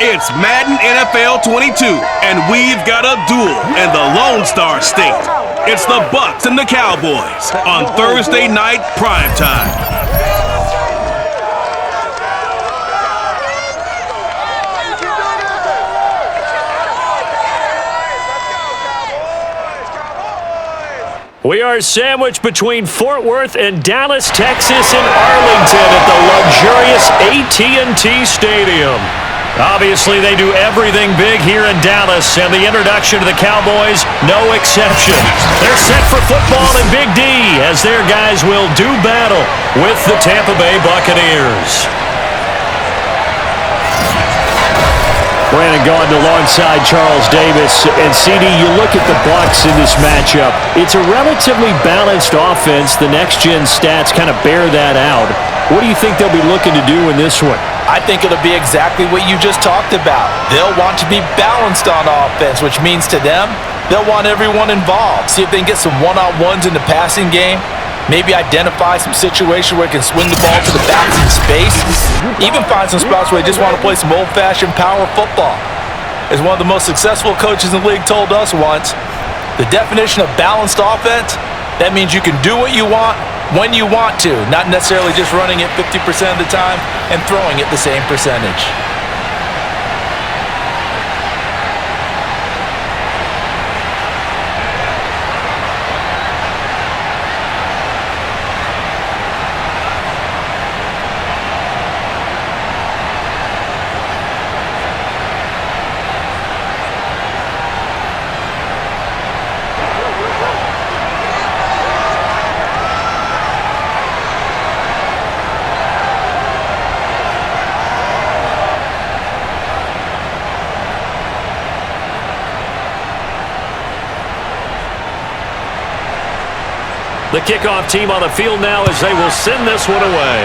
It's Madden NFL 22, and we've got a duel in the Lone Star State. It's the Bucs and the Cowboys on Thursday night primetime. We are sandwiched between Fort Worth and Dallas, Texas, and Arlington at the luxurious AT&T Stadium. Obviously, they do everything big here in Dallas, and the introduction to the Cowboys, no exception. They're set for football in Big D as their guys will do battle with the Tampa Bay Buccaneers. Brandon Gaudin alongside Charles Davis. And CD, you look at the Bucs in this matchup. It's a relatively balanced offense. The next-gen stats kind of bear that out. What do you think they'll be looking to do in this one? I think it'll be exactly what you just talked about. They'll want to be balanced on offense, which means to them, they'll want everyone involved. See if they can get some one-on-ones in the passing game. Maybe identify some situation where they can swing the ball to the backs in space. Even find some spots where they just want to play some old-fashioned power football. As one of the most successful coaches in the league told us once, the definition of balanced offense, that means you can do what you want when you want to, not necessarily just running it 50% of the time and throwing it the same percentage. The kickoff team on the field now as they will send this one away.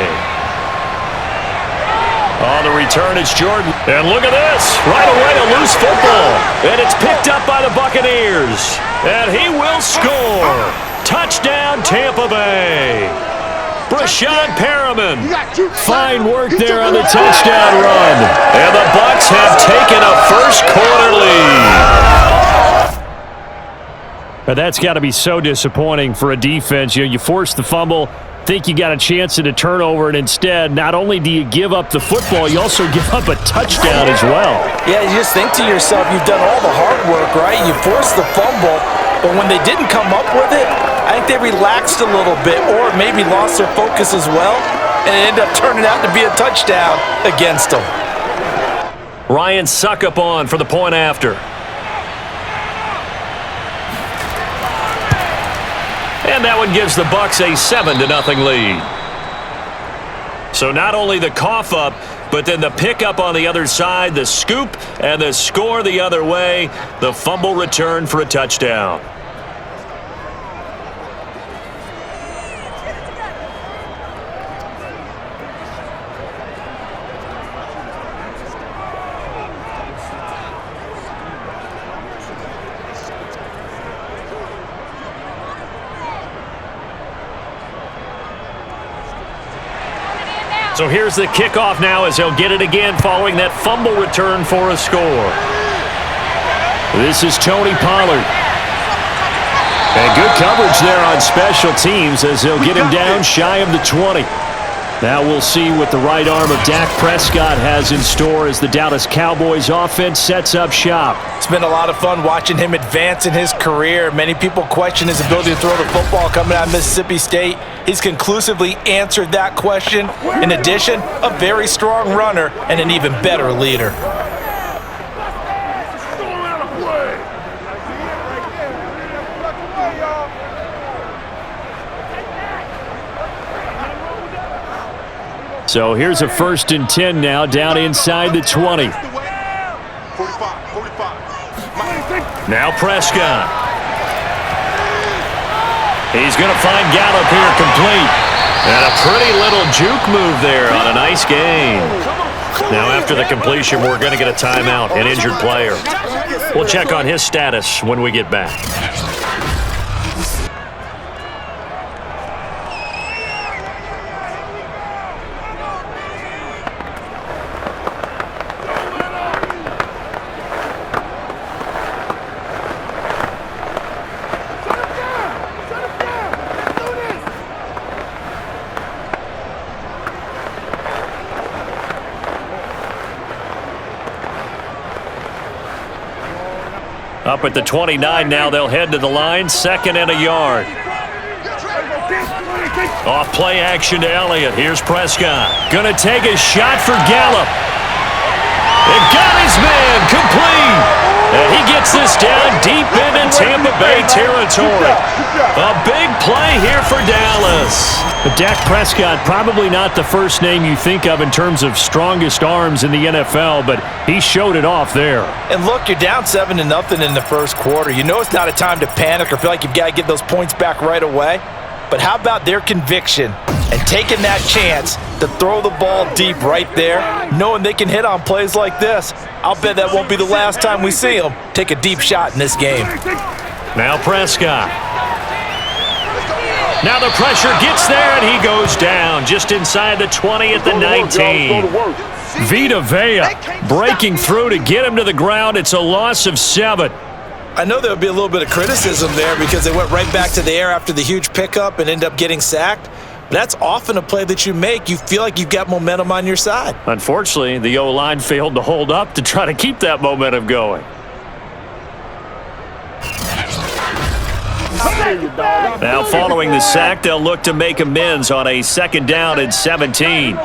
On the return, it's Jordan. And look at this. Right away, a loose football. And it's picked up by the Buccaneers. And he will score. Touchdown, Tampa Bay. Brashad Perriman. Fine work there on the touchdown run. And the Bucs have taken a first-quarter lead. But that's got to be so disappointing for a defense. You force the fumble, think you got a chance at a turnover, and instead, not only do you give up the football, you also give up a touchdown as well. Yeah, you just think to yourself, you've done all the hard work, right? You forced the fumble, but when they didn't come up with it, I think they relaxed a little bit or maybe lost their focus as well, and it ended up turning out to be a touchdown against them. Ryan Suckup on for the point after. And that one gives the Bucs a 7-0 lead. So not only the cough up, but then the pickup on the other side, the scoop, and the score the other way. The fumble return for a touchdown. So here's the kickoff now as he'll get it again following that fumble return for a score. This is Tony Pollard. And good coverage there on special teams as they'll get him down shy of the 20. Now we'll see what the right arm of Dak Prescott has in store as the Dallas Cowboys offense sets up shop. It's been a lot of fun watching him advance in his career. Many people question his ability to throw the football coming out of Mississippi State. He's conclusively answered that question. In addition, a very strong runner and an even better leader. So here's a 1st and 10 now, down inside the 20. Now Prescott. He's going to find Gallup here complete. And a pretty little juke move there on a nice game. Now after the completion, we're going to get a timeout, an injured player. We'll check on his status when we get back. Up at the 29 now, they'll head to the line, 2nd and a yard. Off play action to Elliott. Here's Prescott. Gonna take a shot for Gallup. It got his man complete. And he gets this down deep into Tampa Bay territory. A big play here for Dallas. But Dak Prescott, probably not the first name you think of in terms of strongest arms in the NFL, but he showed it off there. And look, you're down 7-0 in the first quarter. You know it's not a time to panic or feel like you've got to get those points back right away. But how about their conviction and taking that chance to throw the ball deep right there, knowing they can hit on plays like this? I'll bet that won't be the last time we see them take a deep shot in this game. Now Prescott. Now the pressure gets there, and he goes down just inside the 20 at the 19. Vita Vea breaking through to get him to the ground. It's a loss of 7. I know there would be a little bit of criticism there because they went right back to the air after the huge pickup and end up getting sacked. But that's often a play that you make. You feel like you've got momentum on your side. Unfortunately, the O-line failed to hold up to try to keep that momentum going. Now following the sack, they'll look to make amends on a 2nd down and 17.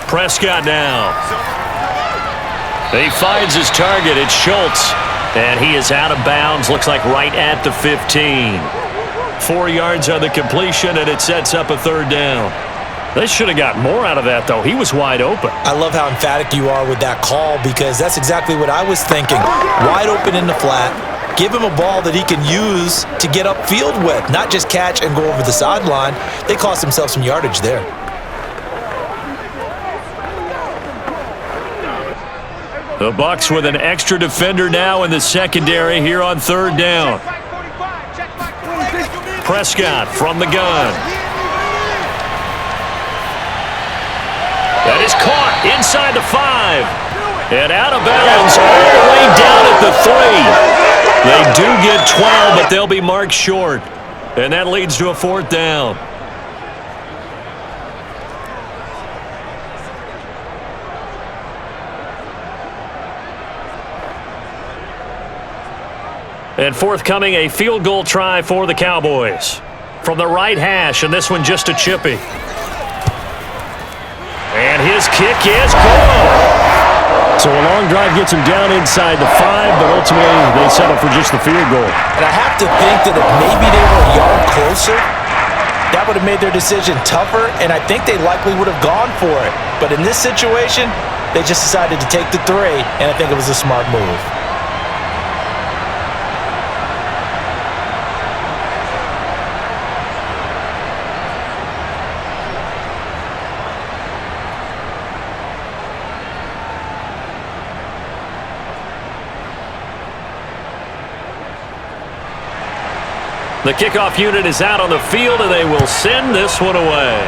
Prescott now. He finds his target. It's Schultz. And he is out of bounds. Looks like right at the 15. 4 yards on the completion, and it sets up a 3rd down. They should have got more out of that, though. He was wide open. I love how emphatic you are with that call because that's exactly what I was thinking. Wide open in the flat. Give him a ball that he can use to get upfield with, not just catch and go over the sideline. They cost themselves some yardage there. The Bucs with an extra defender now in the secondary here on 3rd down. Prescott from the gun. That is caught inside the 5. And out of bounds all the way down at the 3. They do get 12, but they'll be marked short. And that leads to a 4th down. And forthcoming, a field goal try for the Cowboys. From the right hash, and this one just a chippy. And his kick is good. So a long drive gets him down inside the 5, but ultimately they settle for just the field goal. And I have to think that if maybe they were a yard closer, that would have made their decision tougher, and I think they likely would have gone for it. But in this situation, they just decided to take the 3, and I think it was a smart move. The kickoff unit is out on the field, and they will send this one away.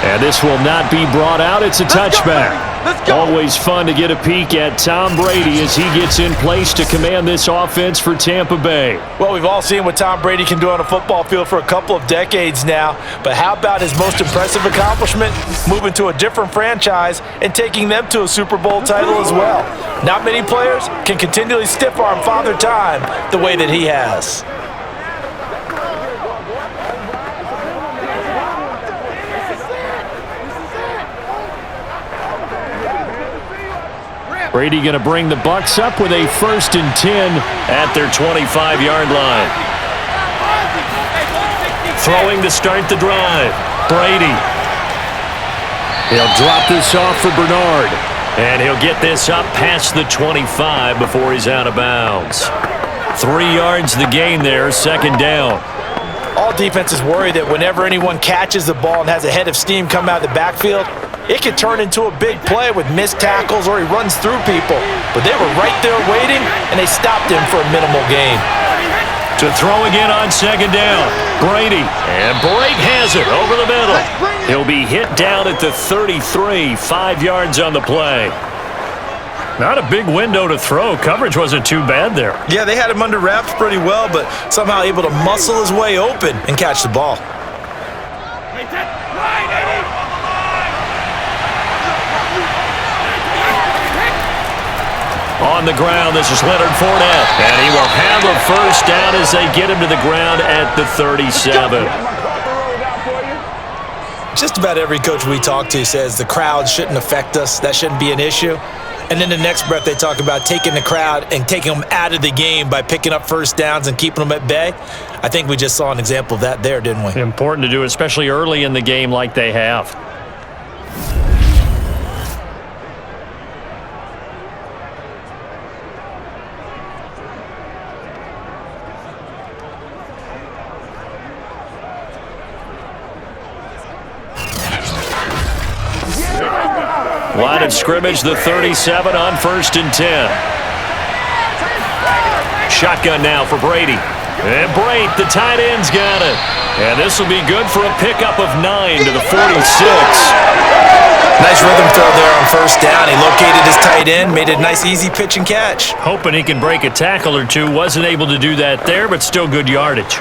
And this will not be brought out. It's a touchback. Always fun to get a peek at Tom Brady as he gets in place to command this offense for Tampa Bay. Well, we've all seen what Tom Brady can do on a football field for a couple of decades now. But how about his most impressive accomplishment? Moving to a different franchise and taking them to a Super Bowl title as well. Not many players can continually stiff-arm Father Time the way that he has. Brady going to bring the Bucs up with a 1st and 10 at their 25-yard line. Throwing to start the drive. Brady. He'll drop this off for Bernard. And he'll get this up past the 25 before he's out of bounds. 3 yards the gain there, 2nd down. All defenses worry that whenever anyone catches the ball and has a head of steam come out of the backfield, it could turn into a big play with missed tackles or he runs through people. But they were right there waiting, and they stopped him for a minimal gain. To throw again on 2nd down. Brady. And Brake has it over the middle. He'll be hit down at the 33, 5 yards on the play. Not a big window to throw. Coverage wasn't too bad there. Yeah, they had him under wraps pretty well, but somehow able to muscle his way open and catch the ball. On the ground, this is Leonard Fournette. And he will have a first down as they get him to the ground at the 37. Just about every coach we talk to says the crowd shouldn't affect us. That shouldn't be an issue. And then the next breath they talk about taking the crowd and taking them out of the game by picking up first downs and keeping them at bay. I think we just saw an example of that there, didn't we? Important to do, especially early in the game like they have. Line of scrimmage, the 37 on 1st and 10. Shotgun now for Brady. And Brate, the tight end's got it. And this will be good for a pickup of 9 to the 46. Nice rhythm throw there on first down. He located his tight end, made it a nice easy pitch and catch. Hoping he can break a tackle or two. Wasn't able to do that there, but still good yardage.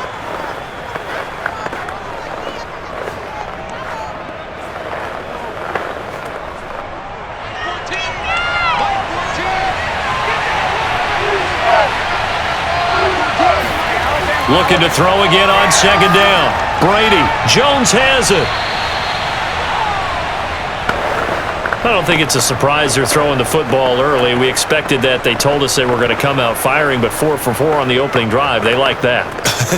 Looking to throw again on 2nd down. Brady. Jones has it. I don't think it's a surprise they're throwing the football early. We expected that. They told us they were going to come out firing, but 4 for 4 on the opening drive. They like that.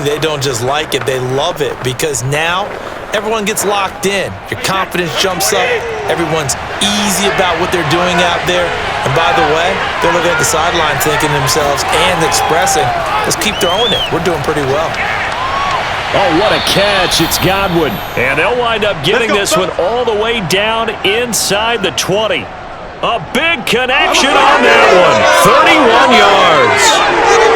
They don't just like it. They love it because now everyone gets locked in. Your confidence jumps up. Everyone's easy about what they're doing out there. And by the way, they're looking at the sideline thinking to themselves and expressing, let's keep throwing it. We're doing pretty well. Oh, what a catch. It's Godwin. And they'll wind up getting this one all the way down inside the 20. A big connection on that one. 31 yards.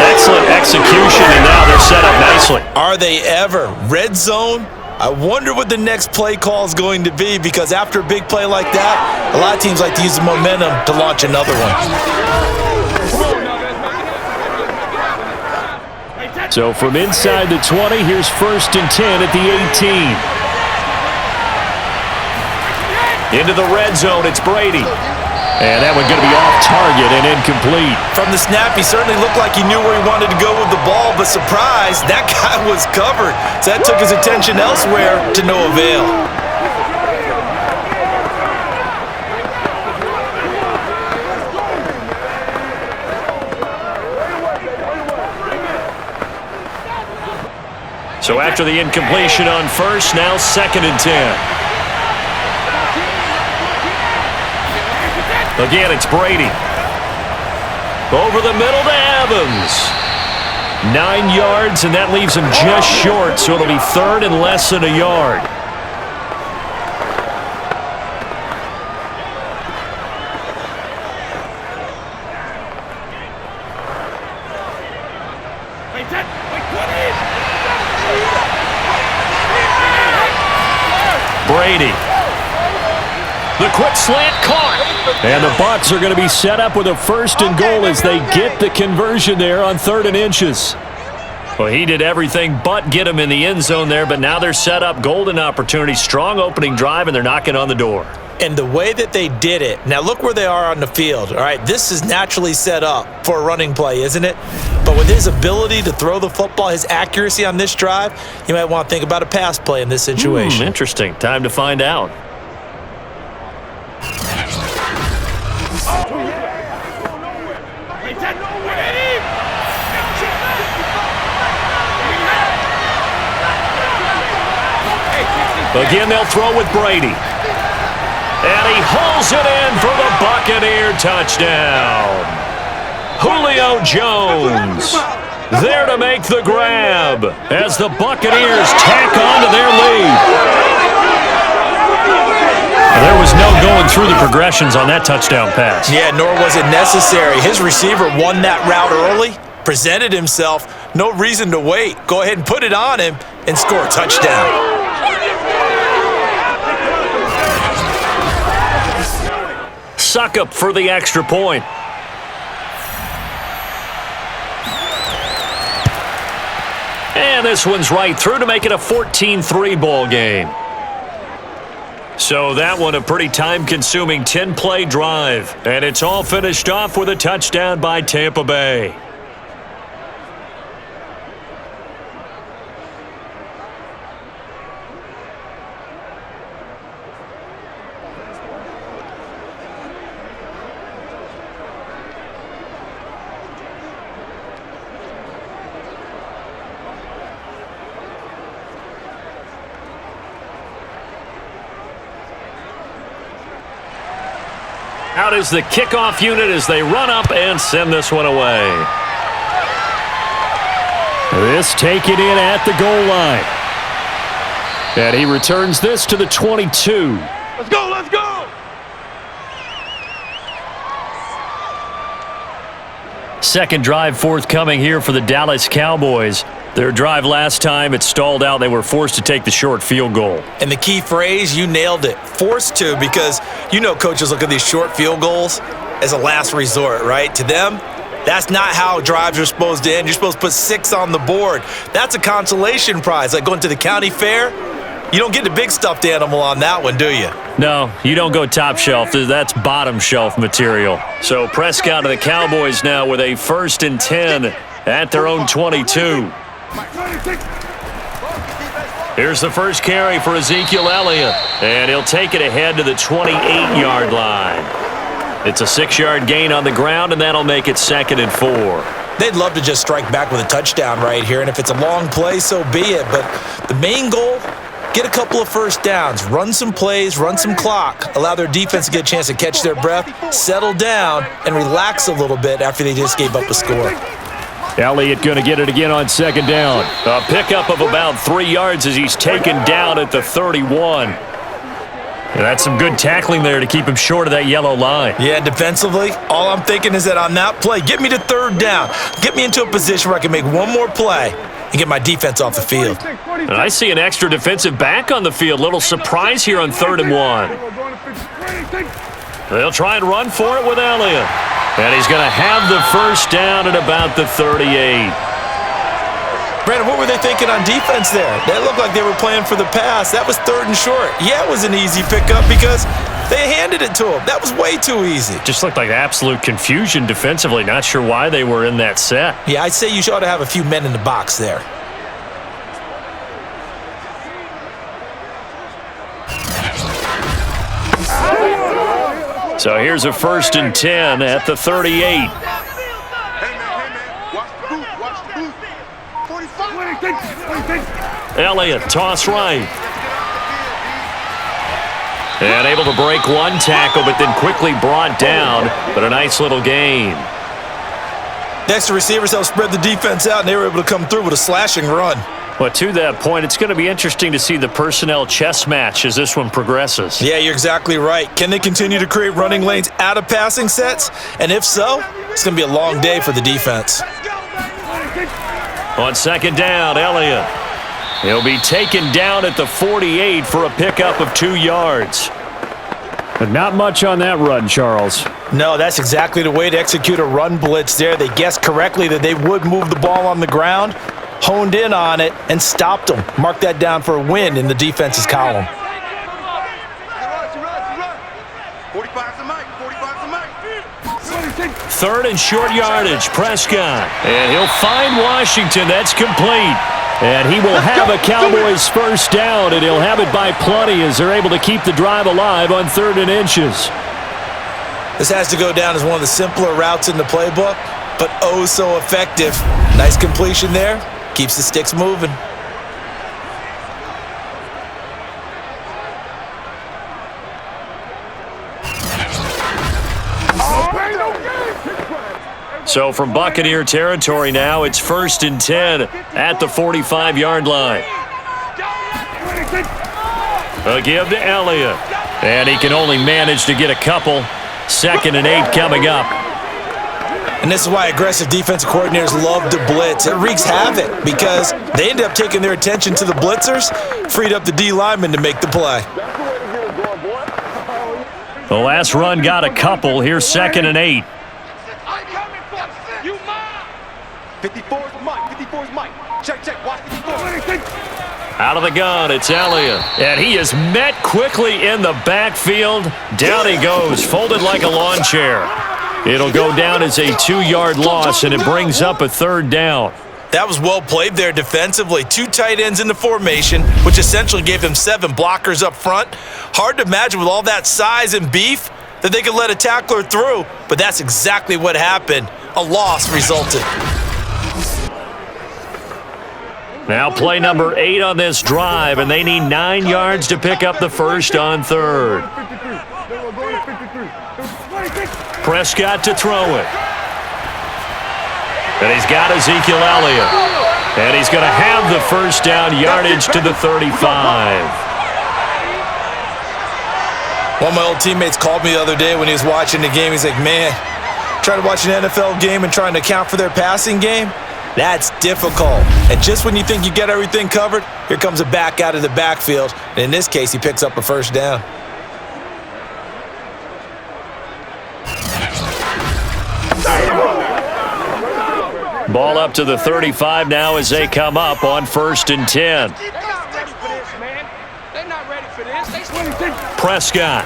Excellent execution, and now they're set up nicely. Are they ever? Red zone? I wonder what the next play call is going to be because after a big play like that, a lot of teams like to use the momentum to launch another one. So from inside the 20, here's 1st and 10 at the 18. Into the red zone, it's Brady. And that one going to be off target and incomplete. From the snap, he certainly looked like he knew where he wanted to go with the ball, but surprise, that guy was covered. So that took his attention elsewhere to no avail. So after the incompletion on 1st, now 2nd and 10. Again, it's Brady. Over the middle to Evans. 9 yards, and that leaves him just short, so it'll be 3rd and less than a yard. Brady. The quick slant caught. And the Bucs are going to be set up with a 1st and goal as they get the conversion there on 3rd and inches. Well, he did everything but get him in the end zone there, but now they're set up. Golden opportunity, strong opening drive, and they're knocking on the door. And the way that they did it, now look where they are on the field. All right, this is naturally set up for a running play, isn't it? But with his ability to throw the football, his accuracy on this drive, you might want to think about a pass play in this situation. Interesting. Time to find out. Again, they'll throw with Brady. And he hauls it in for the Buccaneer touchdown. Julio Jones there to make the grab as the Buccaneers tack on to their lead. There was no going through the progressions on that touchdown pass. Yeah, nor was it necessary. His receiver won that route early, presented himself, no reason to wait. Go ahead and put it on him and score a touchdown. Suck up for the extra point. And this one's right through to make it a 14-3 ball game. So that one a pretty time-consuming 10-play drive. And it's all finished off with a touchdown by Tampa Bay. Out is the kickoff unit as they run up and send this one away. This taken in at the goal line. And he returns this to the 22. Let's go, let's go! Second drive forthcoming here for the Dallas Cowboys. Their drive last time, it stalled out. They were forced to take the short field goal. And the key phrase, you nailed it, forced to, because you know coaches look at these short field goals as a last resort, right? To them, that's not how drives are supposed to end. You're supposed to put 6 on the board. That's a consolation prize, like going to the county fair. You don't get the big stuffed animal on that one, do you? No, you don't go top shelf. That's bottom shelf material. So Prescott and the Cowboys now with a 1st and 10 at their own 22. Here's the first carry for Ezekiel Elliott, and he'll take it ahead to the 28-yard line. It's a 6-yard gain on the ground, and that'll make it 2nd and 4. They'd love to just strike back with a touchdown right here, and if it's a long play, so be it. But the main goal, get a couple of first downs, run some plays, run some clock, allow their defense to get a chance to catch their breath, settle down, and relax a little bit after they just gave up a score. Elliott going to get it again on 2nd down. A pickup of about 3 yards as he's taken down at the 31. And that's some good tackling there to keep him short of that yellow line. Yeah, defensively, all I'm thinking is that on that play, get me to 3rd down. Get me into a position where I can make one more play and get my defense off the field. And I see an extra defensive back on the field. Little surprise here on 3rd and 1. They'll try and run for it with Elliott. And he's going to have the first down at about the 38. Brandon, what were they thinking on defense there? That looked like they were playing for the pass. That was 3rd and short. Yeah, it was an easy pickup because they handed it to him. That was way too easy. Just looked like absolute confusion defensively. Not sure why they were in that set. Yeah, I'd say you ought to have a few men in the box there. So here's a 1st and 10 at the 38. Hey, man, watch the boot, 45. Elliott, toss right. And able to break one tackle, but then quickly brought down. But a nice little gain. The extra receivers helped spread the defense out, and they were able to come through with a slashing run. But to that point, it's going to be interesting to see the personnel chess match as this one progresses. Yeah, you're exactly right. Can they continue to create running lanes out of passing sets? And if so, it's going to be a long day for the defense. On 2nd down, Elliott. He'll be taken down at the 48 for a pickup of 2 yards. But not much on that run, Charles. No, that's exactly the way to execute a run blitz there. They guessed correctly that they would move the ball on the ground, honed in on it, and stopped them. Mark that down for a win in the defense's column. 3rd and short yardage, Prescott. And he'll find Washington. That's complete. And he will have a Cowboys first down, and he'll have it by plenty as they're able to keep the drive alive on 3rd and inches. This has to go down as one of the simpler routes in the playbook, but oh so effective. Nice completion there. Keeps the sticks moving. So from Buccaneer territory now, it's 1st and 10 at the 45-yard line. A give to Elliott. And he can only manage to get a couple. 2nd and 8 coming up. And this is why aggressive defensive coordinators love to blitz. It wreaks havoc because they end up taking their attention to the blitzers, freed up the D lineman to make the play. The last run got a couple. Here's 2nd and 8. 54's Mike. 54's Mike. Check, watch 54. Out of the gun, it's Elliott. And he is met quickly in the backfield. Down he goes, folded like a lawn chair. It'll go down as a 2-yard loss, and it brings up a 3rd down. That was well played there defensively. 2 tight ends in the formation, which essentially gave them 7 blockers up front. Hard to imagine with all that size and beef that they could let a tackler through, but that's exactly what happened. A loss resulted. Now play number 8 on this drive, and they need 9 yards to pick up the first on 3rd. Prescott to throw it. And he's got Ezekiel Elliott. And he's going to have the first down, yardage to the 35. One of my old teammates called me the other day when he was watching the game. He's like, man, trying to watch an NFL game and trying to account for their passing game, that's difficult. And just when you think you get everything covered, here comes a back out of the backfield. And in this case, he picks up a first down. Ball up to the 35 now as they come up on 1st and 10. Prescott.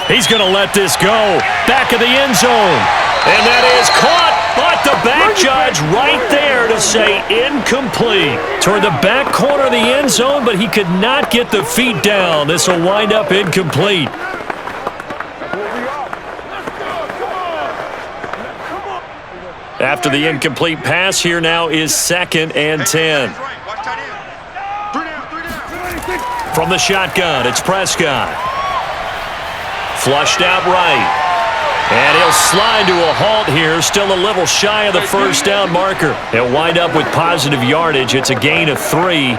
He's going to let this go. Back of the end zone. And that is caught. But the back judge right there to say incomplete. Toward the back corner of the end zone, but he could not get the feet down. This will wind up incomplete. After the incomplete pass, here now is 2nd and 10. From the shotgun, it's Prescott. Flushed out right. And he'll slide to a halt here, still a little shy of the first down marker. He'll wind up with positive yardage. It's a gain of 3,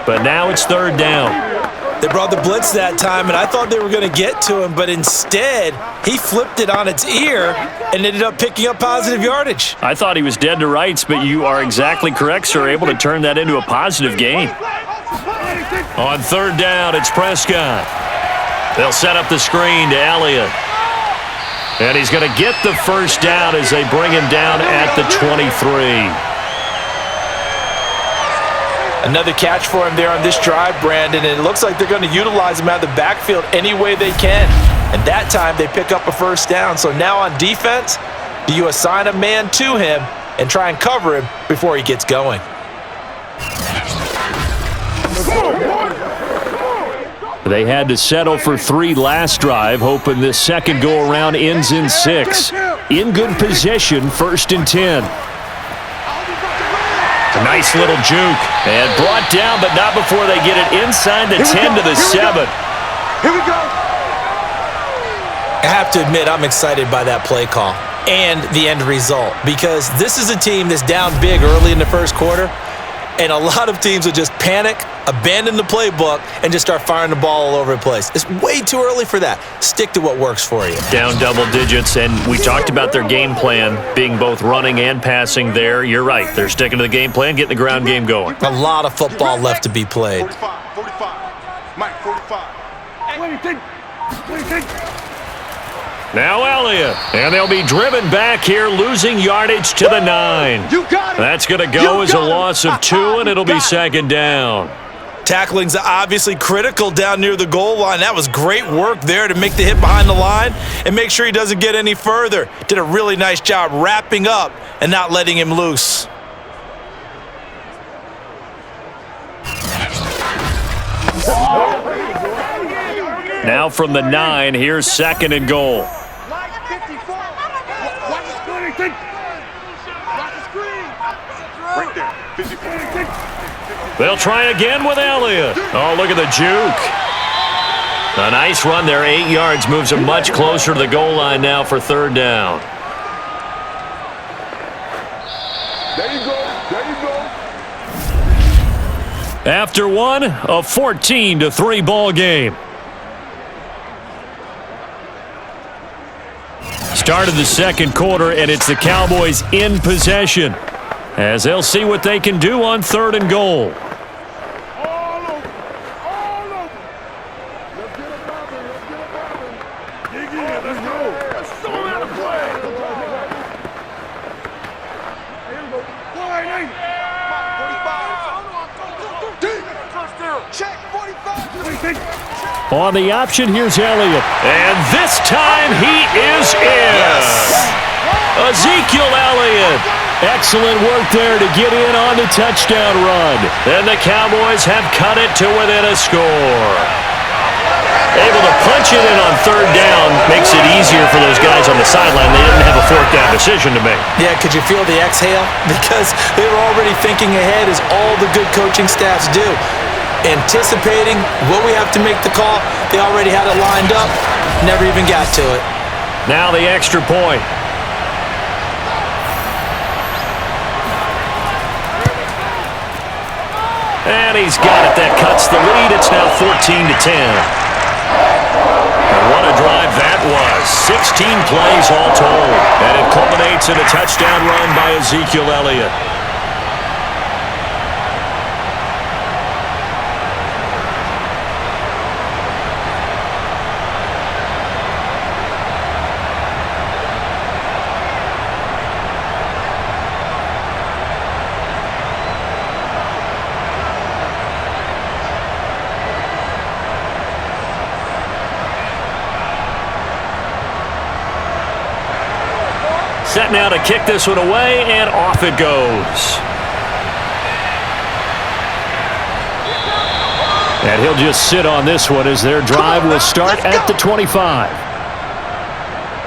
but now it's 3rd down. They brought the blitz that time, and I thought they were going to get to him, but instead, he flipped it on its ear and ended up picking up positive yardage. I thought he was dead to rights, but you are exactly correct, sir. Able to turn that into a positive gain. On 3rd down, it's Prescott. They'll set up the screen to Elliott. And he's going to get the first down as they bring him down at the 23. Another catch for him there on this drive, Brandon, and it looks like they're going to utilize him out of the backfield any way they can. And that time, they pick up a first down. So now on defense, do you assign a man to him and try and cover him before he gets going? They had to settle for 3 last drive, hoping this second go-around ends in 6. In good position, 1st and 10. A nice little juke. And brought down, but not before they get it inside the 10 to the 7. Here we go. I have to admit, I'm excited by that play call and the end result, because this is a team that's down big early in the first quarter, and a lot of teams will just panic, abandon the playbook, and just start firing the ball all over the place. It's way too early for that. Stick to what works for you. Down double digits, and we talked about their game plan being both running and passing there. You're right. They're sticking to the game plan, getting the ground game going. A lot of football left to be played. 45. Mike, 45. 26. Now Elliott, and they'll be driven back here, losing yardage to the 9. You got it. That's going to go as a loss of 2, and it'll be 2nd down. Tackling's obviously critical down near the goal line. That was great work there to make the hit behind the line and make sure he doesn't get any further. Did a really nice job wrapping up and not letting him loose. Now from the 9, here's 2nd and goal. Right there. 54. They'll try again with Elliott. Oh, look at the juke. A nice run there, 8 yards, moves him much closer to the goal line now for 3rd down. There you go. There you go. After one, a 14-3 ball game. Start of the second quarter, and it's the Cowboys in possession, as they'll see what they can do on 3rd and goal. All over. All over. Let's get it popping. Let's get it popping. Dig in. Let's go. Let's show him how to play. Here we go. 45. On the option, here's Elliott. And this time he is in. Yes. Ezekiel Elliott. Excellent work there to get in on the touchdown run. And the Cowboys have cut it to within a score. Able to punch it in on third down makes it easier for those guys on the sideline. They didn't have a fourth down decision to make. Yeah, could you feel the exhale? Because they were already thinking ahead, as all the good coaching staffs do. Anticipating, will we have to make the call? They already had it lined up. Never even got to it. Now the extra point. And he's got it. That cuts the lead. It's now 14-10. And what a drive that was. 16 plays all told. And it culminates in a touchdown run by Ezekiel Elliott. Set now to kick this one away, and off it goes. And he'll just sit on this one as their drive will start at the 25.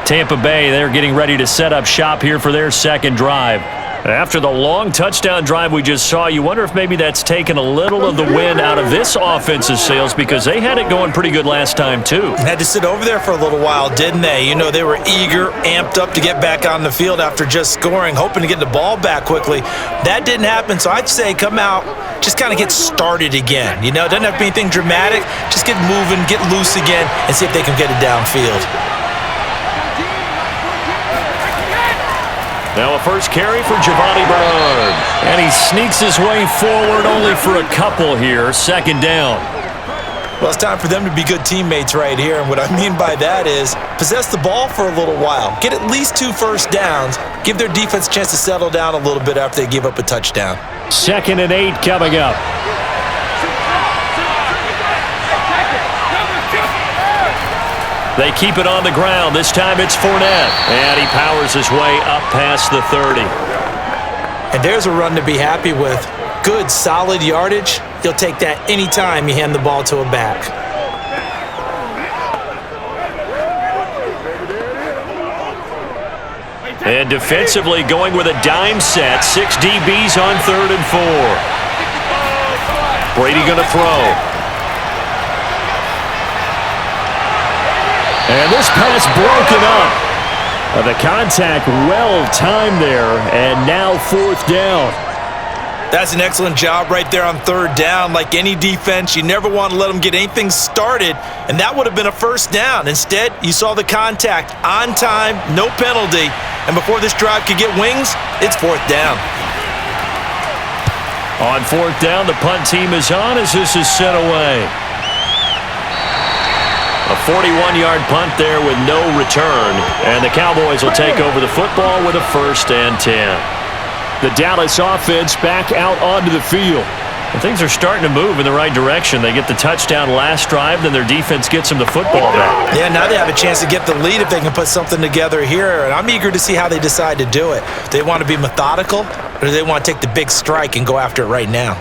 Tampa Bay, they're getting ready to set up shop here for their second drive. After the long touchdown drive we just saw, you wonder if maybe that's taken a little of the wind out of this offense's sails, because they had it going pretty good last time too. Had to sit over there for a little while, didn't they? You know, they were eager, amped up to get back on the field after just scoring, hoping to get the ball back quickly. That didn't happen, so I'd say come out, just kind of get started again. You know, it doesn't have to be anything dramatic. Just get moving, get loose again, and see if they can get it downfield. Now a first carry for Giovanni Bernard. And he sneaks his way forward only for a couple here. Second down. Well, it's time for them to be good teammates right here, and what I mean by that is possess the ball for a little while. Get at least 2 first downs. Give their defense a chance to settle down a little bit after they give up a touchdown. 2nd and 8 coming up. They keep it on the ground. This time it's Fournette. And he powers his way up past the 30. And there's a run to be happy with. Good, solid yardage. You'll take that any time you hand the ball to a back. And defensively going with a dime set. 6 DBs on 3rd and 4. Brady going to throw. And this pass broken up. The contact well timed there, and now 4th down. That's an excellent job right there on 3rd down. Like any defense, you never want to let them get anything started, and that would have been a first down. Instead, you saw the contact on time, no penalty, and before this drive could get wings, it's 4th down. On 4th down, the punt team is on as this is sent away. A 41-yard punt there with no return. And the Cowboys will take over the football with a 1st and 10. The Dallas offense back out onto the field. And things are starting to move in the right direction. They get the touchdown last drive, then their defense gets them the football back. Yeah, now they have a chance to get the lead if they can put something together here. And I'm eager to see how they decide to do it. Do they want to be methodical, or do they want to take the big strike and go after it right now?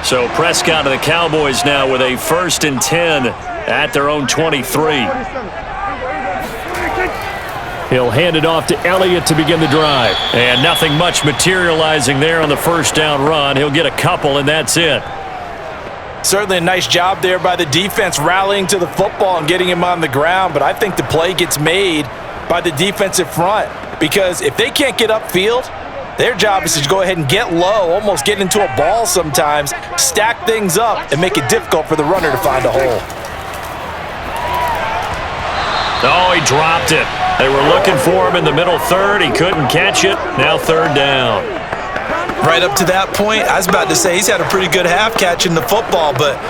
So Prescott of the Cowboys now with a 1st and 10 at their own 23. He'll hand it off to Elliott to begin the drive. And nothing much materializing there on the 1st down run. He'll get a couple, and that's it. Certainly a nice job there by the defense rallying to the football and getting him on the ground, but I think the play gets made by the defensive front, because if they can't get upfield, their job is to go ahead and get low, almost get into a ball sometimes, stack things up, and make it difficult for the runner to find a hole. Oh, he dropped it. They were looking for him in the middle 3rd. He couldn't catch it. Now 3rd down. Right up to that point, I was about to say he's had a pretty good half catching the football, but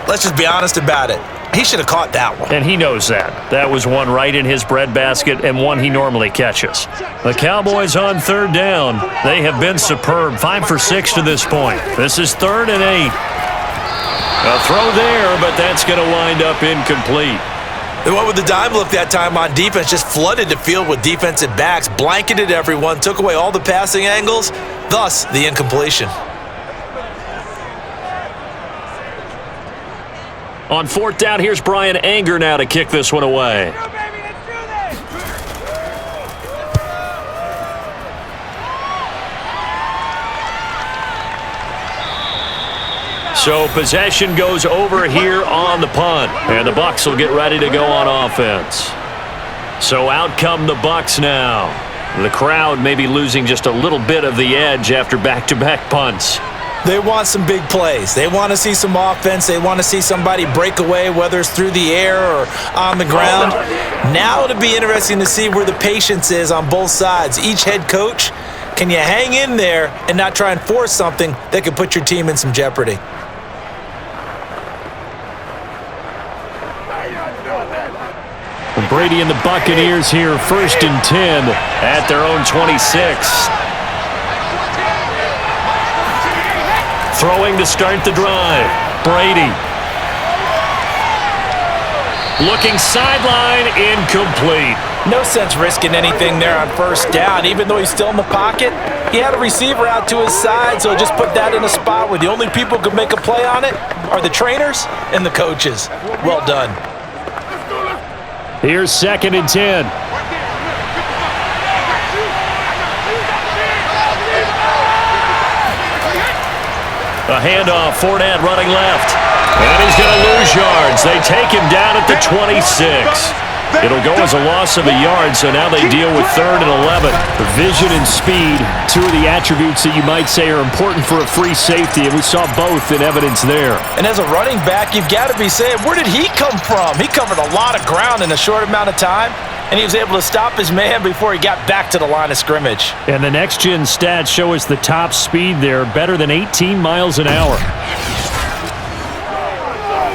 let's just be honest about it. He should have caught that one. And he knows that. That was one right in his breadbasket and one he normally catches. The Cowboys on 3rd down. They have been superb. 5 for 6 to this point. This is 3rd and 8. A throw there, but that's going to wind up incomplete. They went with the dime look that time on defense, just flooded the field with defensive backs, blanketed everyone, took away all the passing angles, thus the incompletion. On 4th down, here's Brian Anger now to kick this one away. So possession goes over here on the punt, and the Bucs will get ready to go on offense. So out come the Bucs now. The crowd may be losing just a little bit of the edge after back-to-back punts. They want some big plays. They want to see some offense. They want to see somebody break away, whether it's through the air or on the ground. Now it'll be interesting to see where the patience is on both sides. Each head coach, can you hang in there and not try and force something that could put your team in some jeopardy? Brady and the Buccaneers here, 1st and 10 at their own 26. Throwing to start the drive. Brady. Looking sideline, incomplete. No sense risking anything there on 1st down. Even though he's still in the pocket, he had a receiver out to his side, so just put that in a spot where the only people who could make a play on it are the trainers and the coaches. Well done. Here's 2nd and 10. A handoff, Fournette running left. And he's going to lose yards. They take him down at the 26. It'll go as a loss of a yard, so now they deal with 3rd and 11. The vision and speed, 2 of the attributes that you might say are important for a free safety, and we saw both in evidence there. And as a running back, you've got to be saying, where did he come from? He covered a lot of ground in a short amount of time, and he was able to stop his man before he got back to the line of scrimmage. And the next-gen stats show us the top speed there, better than 18 miles an hour.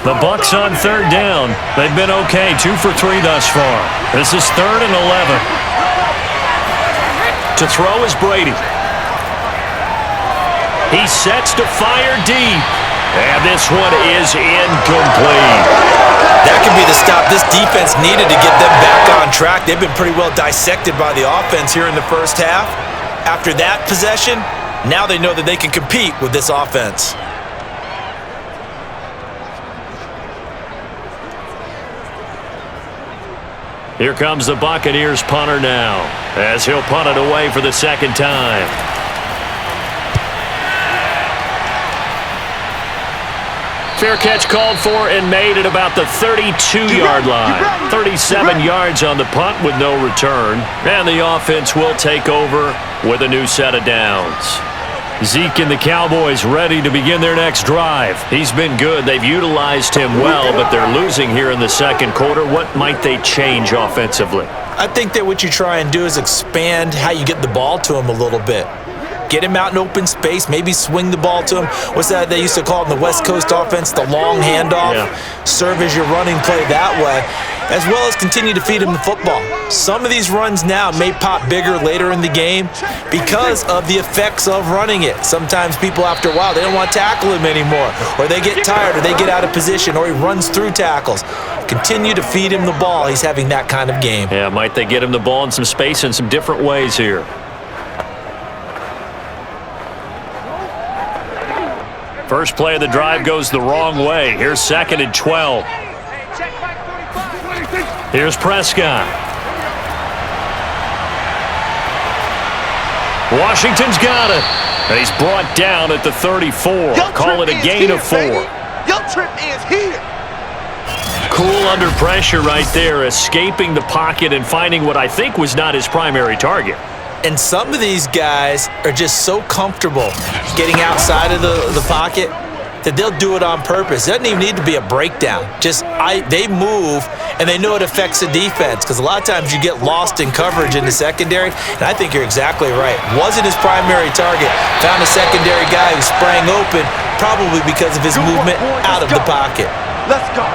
The Bucs on 3rd down. They've been okay, 2 for 3 thus far. This is 3rd and 11. To throw is Brady. He sets to fire deep. And this one is incomplete. That could be the stop this defense needed to get them back on track. They've been pretty well dissected by the offense here in the 1st half. After that possession, now they know that they can compete with this offense. Here comes the Buccaneers punter now, as he'll punt it away for the 2nd time. Fair catch called for and made at about the 32-yard line. 37 yards on the punt with no return. And the offense will take over with a new set of downs. Zeke and the Cowboys ready to begin their next drive. He's been good. They've utilized him well, but they're losing here in the 2nd quarter. What might they change offensively? I think that what you try and do is expand how you get the ball to him a little bit. Get him out in open space, maybe swing the ball to him. What's that they used to call in the West Coast offense, the long handoff? Yeah. Serve as your running play that way, as well as continue to feed him the football. Some of these runs now may pop bigger later in the game because of the effects of running it. Sometimes people, after a while, they don't want to tackle him anymore, or they get tired, or they get out of position, or he runs through tackles. Continue to feed him the ball. He's having that kind of game. Yeah, might they get him the ball in some space in some different ways here? First play of the drive goes the wrong way. Here's 2nd and 12. Here's Prescott. Washington's got it. And he's brought down at the 34. Call it a gain of 4. Your trip is here. Cool under pressure right there, escaping the pocket and finding what I think was not his primary target. And some of these guys are just so comfortable getting outside of the pocket that they'll do it on purpose. It doesn't even need to be a breakdown. They move, and they know it affects the defense, because a lot of times you get lost in coverage in the secondary, and I think you're exactly right. Wasn't his primary target. Found a secondary guy who sprang open, probably because of his movement out of the pocket. Let's go.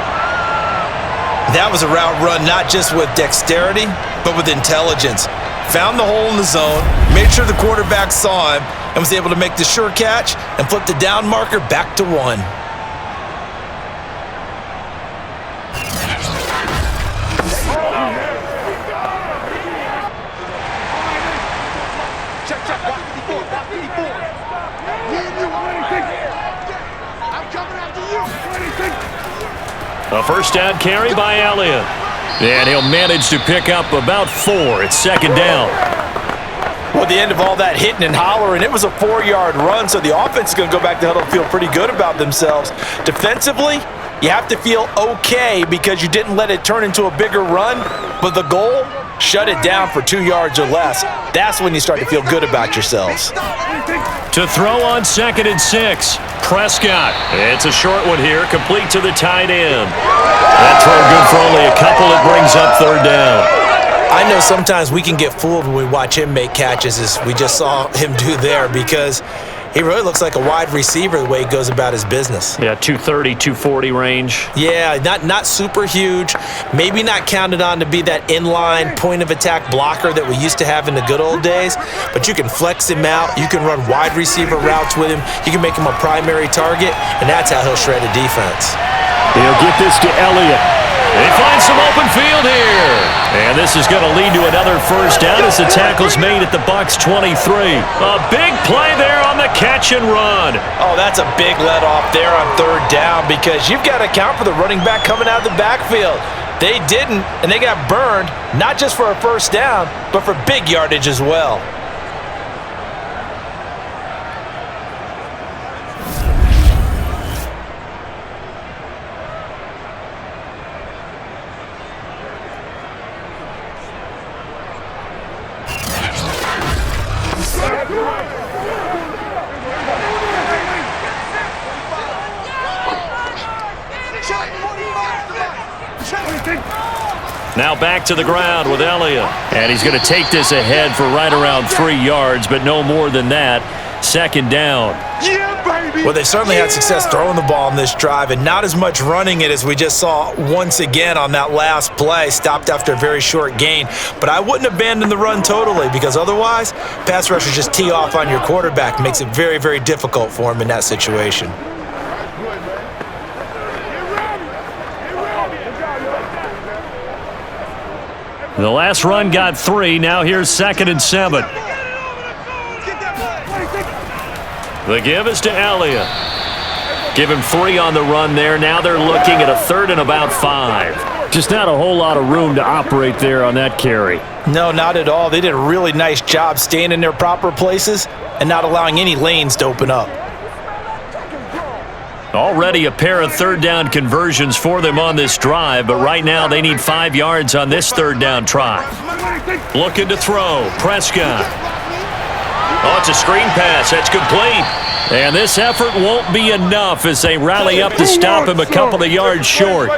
That was a route run not just with dexterity, but with intelligence. Found the hole in the zone, made sure the quarterback saw him, and was able to make the sure catch and flip the down marker back to 1. A first down carry by Elliott. And he'll manage to pick up about 4. It's second down. Well, at the end of all that hitting and hollering, it was a 4-yard run, so the offense is going to go back to huddle and feel pretty good about themselves. Defensively, you have to feel okay because you didn't let it turn into a bigger run, but the goal, shut it down for 2 yards or less. That's when you start to feel good about yourselves. To throw on 2nd and 6. Prescott. It's a short one here, complete to the tight end. That throw good for only a couple. It brings up 3rd down. I know sometimes we can get fooled when we watch him make catches, as we just saw him do there, because he really looks like a wide receiver the way he goes about his business. Yeah, 230, 240 range. Yeah, not super huge. Maybe not counted on to be that inline point-of-attack blocker that we used to have in the good old days, but you can flex him out. You can run wide receiver routes with him. You can make him a primary target, and that's how he'll shred a defense. He'll get this to Elliott. They find some open field here. And this is going to lead to another first down as the tackle's made at the Bucs 23. A big play there on the catch and run. Oh, that's a big let off there on 3rd down because you've got to account for the running back coming out of the backfield. They didn't, and they got burned, not just for a first down, but for big yardage as well. Now back to the ground with Elliott. And he's going to take this ahead for right around 3 yards, but no more than that. 2nd down. Yeah, baby. Well, they certainly had success throwing the ball in this drive and not as much running it as we just saw once again on that last play. Stopped after a very short gain. But I wouldn't abandon the run totally because otherwise, pass rushers just tee off on your quarterback. Makes it very, very difficult for him in that situation. The last run got 3. Now here's 2nd and 7. The give is to Elliott. Give him 3 on the run there. Now they're looking at a 3rd and about 5. Just not a whole lot of room to operate there on that carry. No, not at all. They did a really nice job staying in their proper places and not allowing any lanes to open up. Already a pair of 3rd down conversions for them on this drive, but right now they need 5 yards on this 3rd down try. Looking to throw. Prescott. Oh, it's a screen pass. That's complete. And this effort won't be enough as they rally up to stop him a couple of yards short.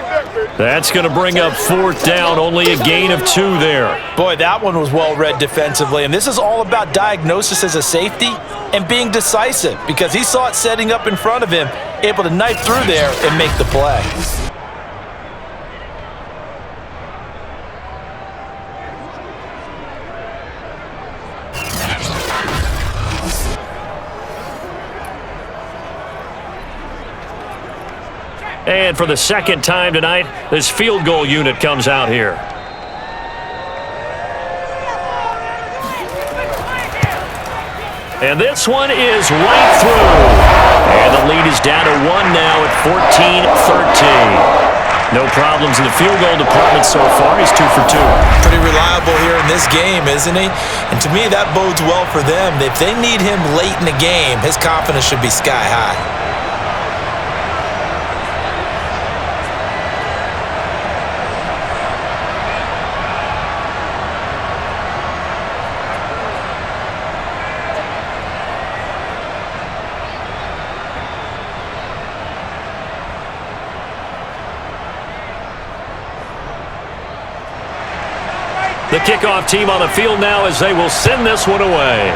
That's going to bring up 4th down, only a gain of 2 there. Boy, that one was well read defensively, and this is all about diagnosis as a safety and being decisive because he saw it setting up in front of him, able to knife through there and make the play. And for the 2nd time tonight, this field goal unit comes out here. And this one is right through. And the lead is down to 1 now at 14-13. No problems in the field goal department so far. He's 2 for 2. Pretty reliable here in this game, isn't he? And to me, that bodes well for them. If they need him late in the game, his confidence should be sky high. The kickoff team on the field now as they will send this one away.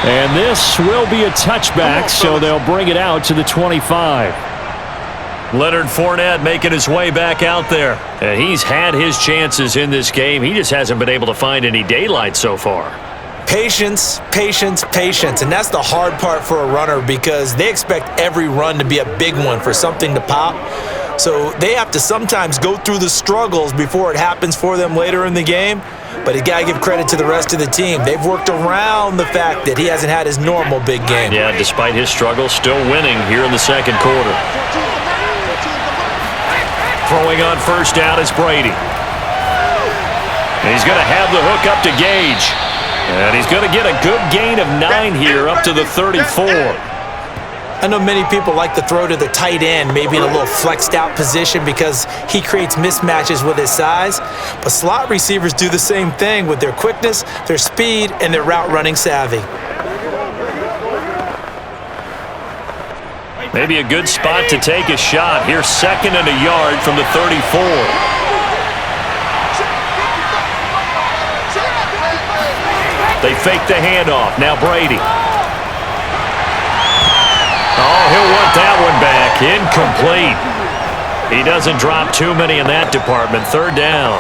And this will be a touchback, so they'll bring it out to the 25. Leonard Fournette making his way back out there. And he's had his chances in this game. He just hasn't been able to find any daylight so far. Patience, patience, patience. And that's the hard part for a runner because they expect every run to be a big one for something to pop. So they have to sometimes go through the struggles before it happens for them later in the game. But you got to give credit to the rest of the team. They've worked around the fact that he hasn't had his normal big game. Yeah, despite his struggles, still winning here in the second quarter. Throwing on first down is Brady. And he's going to have the hook up to Gage. And he's going to get a good gain of 9 here up to the 34. I know many people like to throw to the tight end, maybe in a little flexed out position because he creates mismatches with his size. But slot receivers do the same thing with their quickness, their speed, and their route running savvy. Maybe a good spot to take a shot. Here's 2nd and a yard from the 34. They fake the handoff. Now Brady. Oh, he'll want that one back. Incomplete. He doesn't drop too many in that department. 3rd down.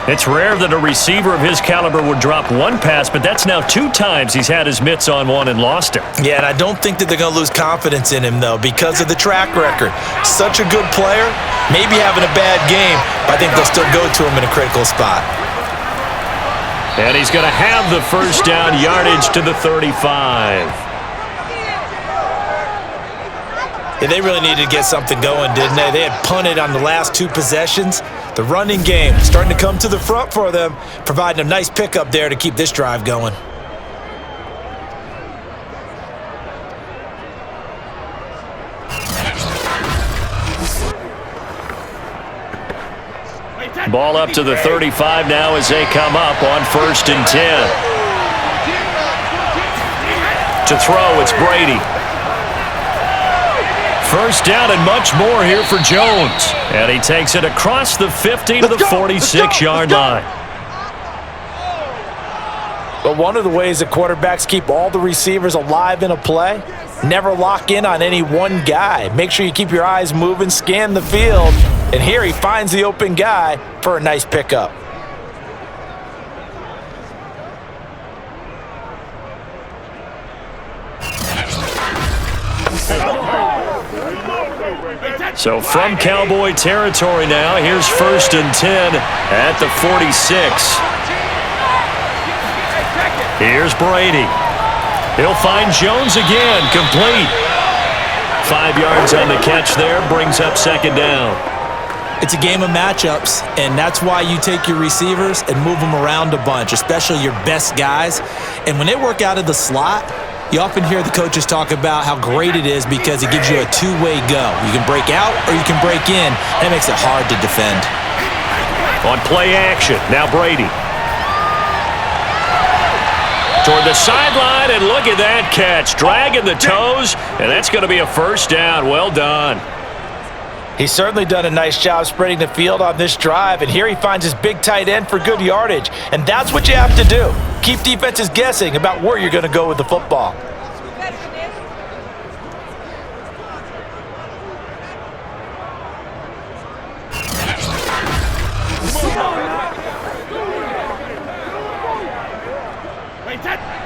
It's rare that a receiver of his caliber would drop one pass, but that's now 2 times he's had his mitts on one and lost it. Yeah, and I don't think that they're going to lose confidence in him, though, because of the track record. Such a good player, maybe having a bad game, but I think they'll still go to him in a critical spot. And he's going to have the first down, yardage to the 35. Yeah, they really needed to get something going, didn't they? They had punted on the last 2 possessions. The running game starting to come to the front for them, providing a nice pickup there to keep this drive going. Ball up to the 35 now as they come up on 1st and 10. To throw, it's Brady. First down and much more here for Jones. And he takes it across the 50 to the 46-yard line. But one of the ways that quarterbacks keep all the receivers alive in a play, never lock in on any one guy. Make sure you keep your eyes moving, scan the field. And here he finds the open guy for a nice pickup. So from Cowboy territory now, here's 1st and 10 at the 46. Here's Brady. He'll find Jones again, complete. 5 yards on the catch there, brings up 2nd down. It's a game of matchups, and that's why you take your receivers and move them around a bunch, especially your best guys. And when they work out of the slot, you often hear the coaches talk about how great it is because it gives you a 2-way go. You can break out or you can break in. That makes it hard to defend. On play action, now Brady. Toward the sideline, and look at that catch. Dragging the toes, and that's going to be a first down. Well done. He's certainly done a nice job spreading the field on this drive, and here he finds his big tight end for good yardage. And that's what you have to do. Keep defenses guessing about where you're going to go with the football.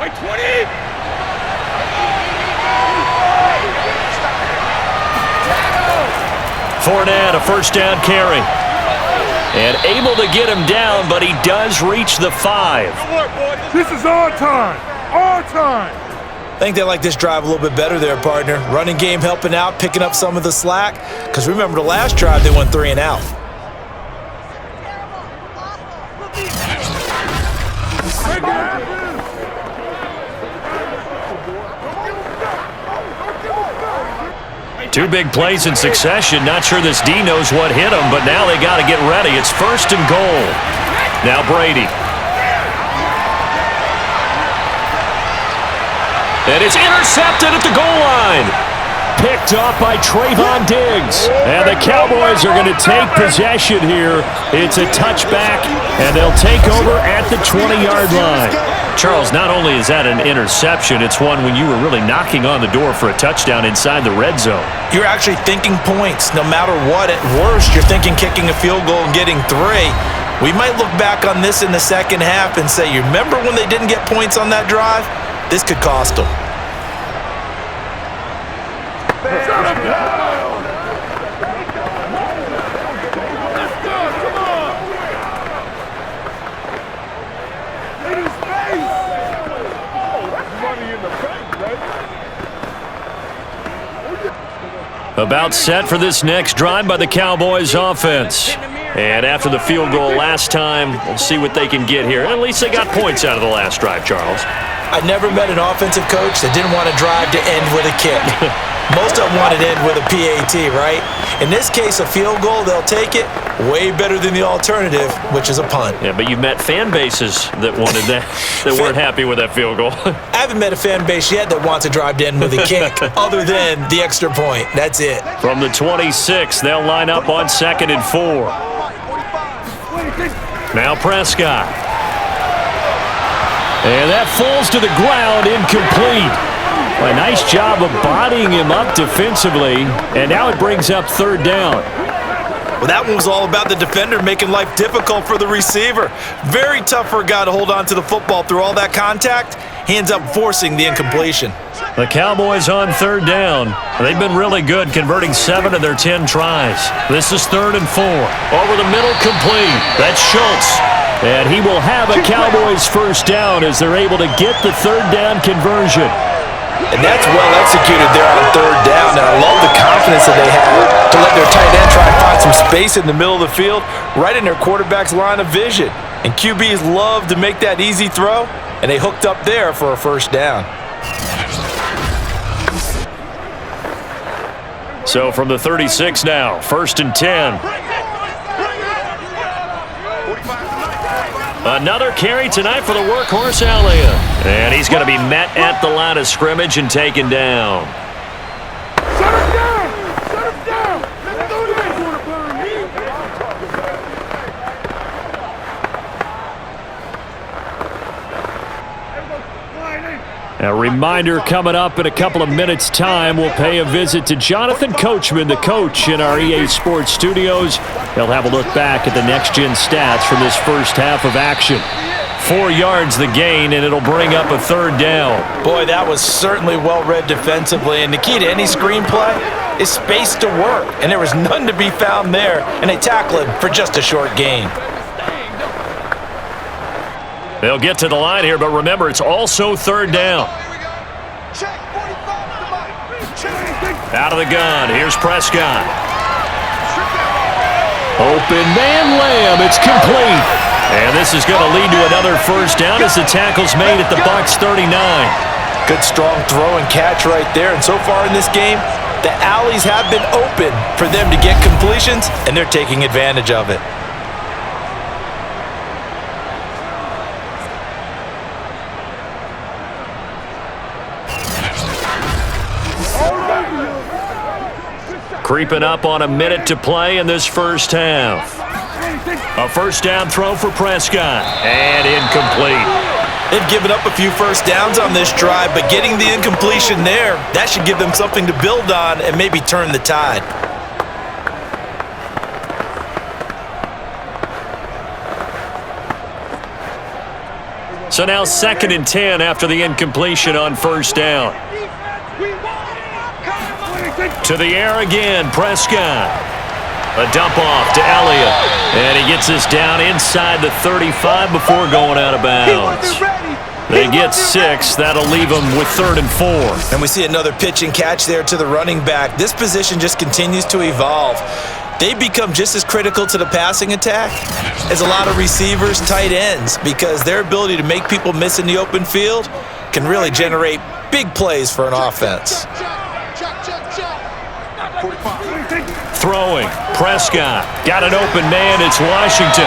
Wait, 20! Fournette, a first down carry. And able to get him down, but he does reach the 5. This is our time! Our time! I think they like this drive a little bit better there, partner. Running game helping out, picking up some of the slack. Because remember the last drive, they went 3 and out. Two big plays in succession. Not sure this D knows what hit him, but now they got to get ready. It's 1st and goal. Now Brady. And it's intercepted at the goal line. Picked off by Trayvon Diggs. And the Cowboys are going to take possession here. It's a touchback, and they'll take over at the 20-yard line. Charles, not only is that an interception, it's one when you were really knocking on the door for a touchdown inside the red zone. You're actually thinking points. No matter what, at worst, you're thinking kicking a field goal and getting 3. We might look back on this in the second half and say, you remember when they didn't get points on that drive? This could cost them. About set for this next drive by the Cowboys offense. And after the field goal last time, we'll see what they can get here. At least they got points out of the last drive, Charles. I never met an offensive coach that didn't want to drive to end with a kick. Most of them wanted to end with a PAT, right? In this case, a field goal, they'll take it. Way better than the alternative, which is a punt. Yeah, but you've met fan bases that wanted that, that weren't happy with that field goal. I haven't met a fan base yet that wants to drive to end with a kick, other than the extra point. That's it. From the 26, they'll line up on 2nd and 4. Now Prescott. And that falls to the ground, incomplete. A nice job of bodying him up defensively, and now it brings up 3rd down. Well, that one was all about the defender making life difficult for the receiver. Very tough for a guy to hold on to the football through all that contact. He ends up forcing the incompletion. The Cowboys on 3rd down. They've been really good, converting 7 of their 10 tries. This is 3rd and 4. Over the middle, complete. That's Schultz. And he will have a Cowboys 1st down as they're able to get the 3rd down conversion. And that's well executed there on 3rd down. And I love the confidence that they have to let their tight end try and find some space in the middle of the field, right in their quarterback's line of vision. And QBs love to make that easy throw, and they hooked up there for a 1st down. So from the 36 now, 1st and 10. Another carry tonight for the workhorse Elliott. And he's going to be met at the line of scrimmage and taken down. Shut him down! Shut him down! Let's do this! A reminder coming up in a couple of minutes' time, we'll pay a visit to Jonathan Coachman, the coach in our EA Sports studios. He'll have a look back at the next-gen stats from this first half of action. 4 yards the gain, and it'll bring up a 3rd down. Boy, that was certainly well-read defensively, and the key to any screenplay is space to work, and there was none to be found there, and they tackle him for just a short gain. They'll get to the line here, but remember, it's also 3rd down. Out of the gun, here's Prescott. Open man Lamb, it's complete. And this is going to lead to another 1st down as the tackle's made at the Bucs 39. Good strong throw and catch right there, and so far in this game, the alleys have been open for them to get completions, and they're taking advantage of it. Creeping up on a minute to play in this first half. A 1st down throw for Prescott, and incomplete. They've given up a few 1st downs on this drive, but getting the incompletion there, that should give them something to build on and maybe turn the tide. So now 2nd and 10 after the incompletion on 1st down. To the air again, Prescott. A dump off to Elliott. And he gets us down inside the 35 before going out of bounds. They get 6. That'll leave them with 3rd and 4. And we see another pitch and catch there to the running back. This position just continues to evolve. They become just as critical to the passing attack as a lot of receivers, tight ends, because their ability to make people miss in the open field can really generate big plays for an offense. Throwing, Prescott. Got an open man, it's Washington.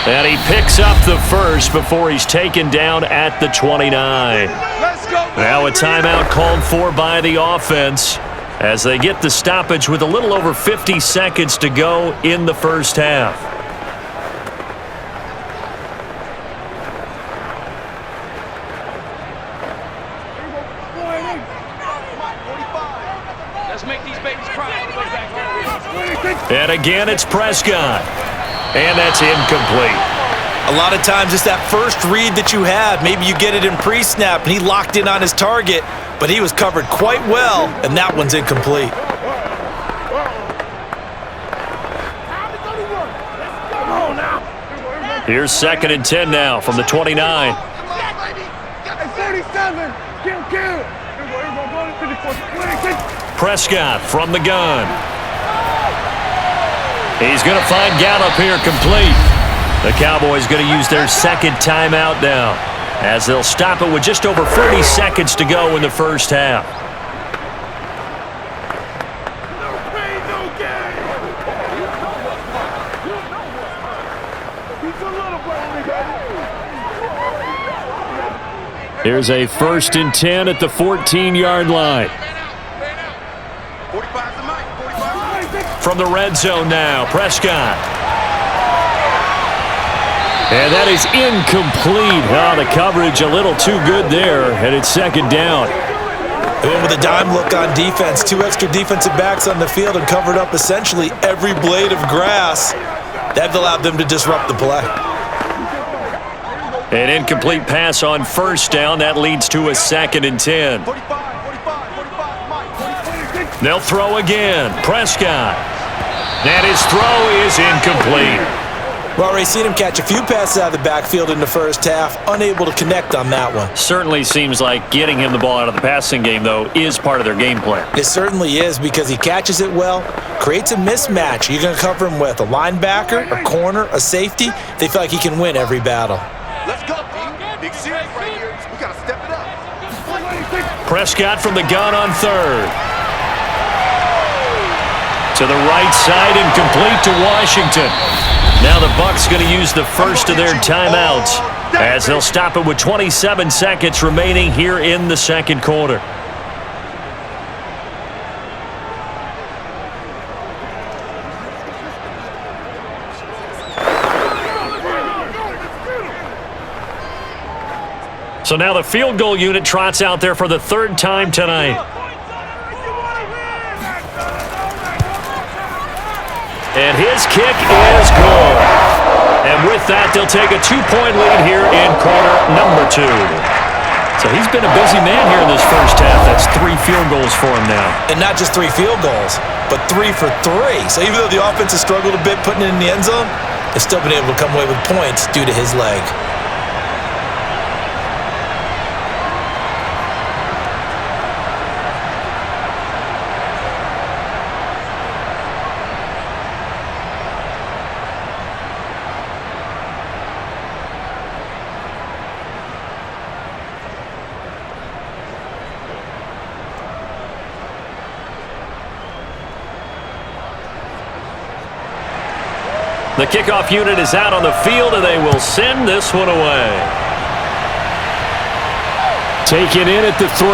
And he picks up the 1st before he's taken down at the 29. Now a timeout called for by the offense as they get the stoppage with a little over 50 seconds to go in the first half. And again, it's Prescott. And that's incomplete. A lot of times it's that first read that you have. Maybe you get it in pre-snap, and he locked in on his target, but he was covered quite well, and that one's incomplete. Here's 2nd and 10 now from the 29. Prescott from the gun. He's going to find Gallup here complete. The Cowboys going to use their 2nd timeout now, as they'll stop it with just over 30 seconds to go in the first half. Here's a 1st and 10 at the 14-yard line. From the red zone now, Prescott. And that is incomplete. Oh, the coverage a little too good there, and it's 2nd down. They went with a dime look on defense. 2 extra defensive backs on the field and covered up essentially every blade of grass. That allowed them to disrupt the play. An incomplete pass on 1st down. That leads to a 2nd and 10. They'll throw again. Prescott. And his throw is incomplete. Well, already seen him catch a few passes out of the backfield in the first half, unable to connect on that one. Certainly seems like getting him the ball out of the passing game, though, is part of their game plan. It certainly is, because he catches it well, creates a mismatch. You're going to cover him with a linebacker, a corner, a safety. They feel like he can win every battle. Let's go, team. Big series right here. We got to step it up. Prescott from the gun on 3rd. To the right side and complete to Washington. Now the Bucs going to use the first of their timeouts, as they'll stop it with 27 seconds remaining here in the 2nd quarter. So now the field goal unit trots out there for the 3rd time tonight. And his kick is good. And with that, they'll take a 2-point lead here in quarter number 2. So he's been a busy man here in this first half. That's 3 field goals for him now. And not just 3 field goals, but 3 for 3. So even though the offense has struggled a bit putting it in the end zone, they've still been able to come away with points due to his leg. The kickoff unit is out on the field, and they will send this one away. Taken in at the 3.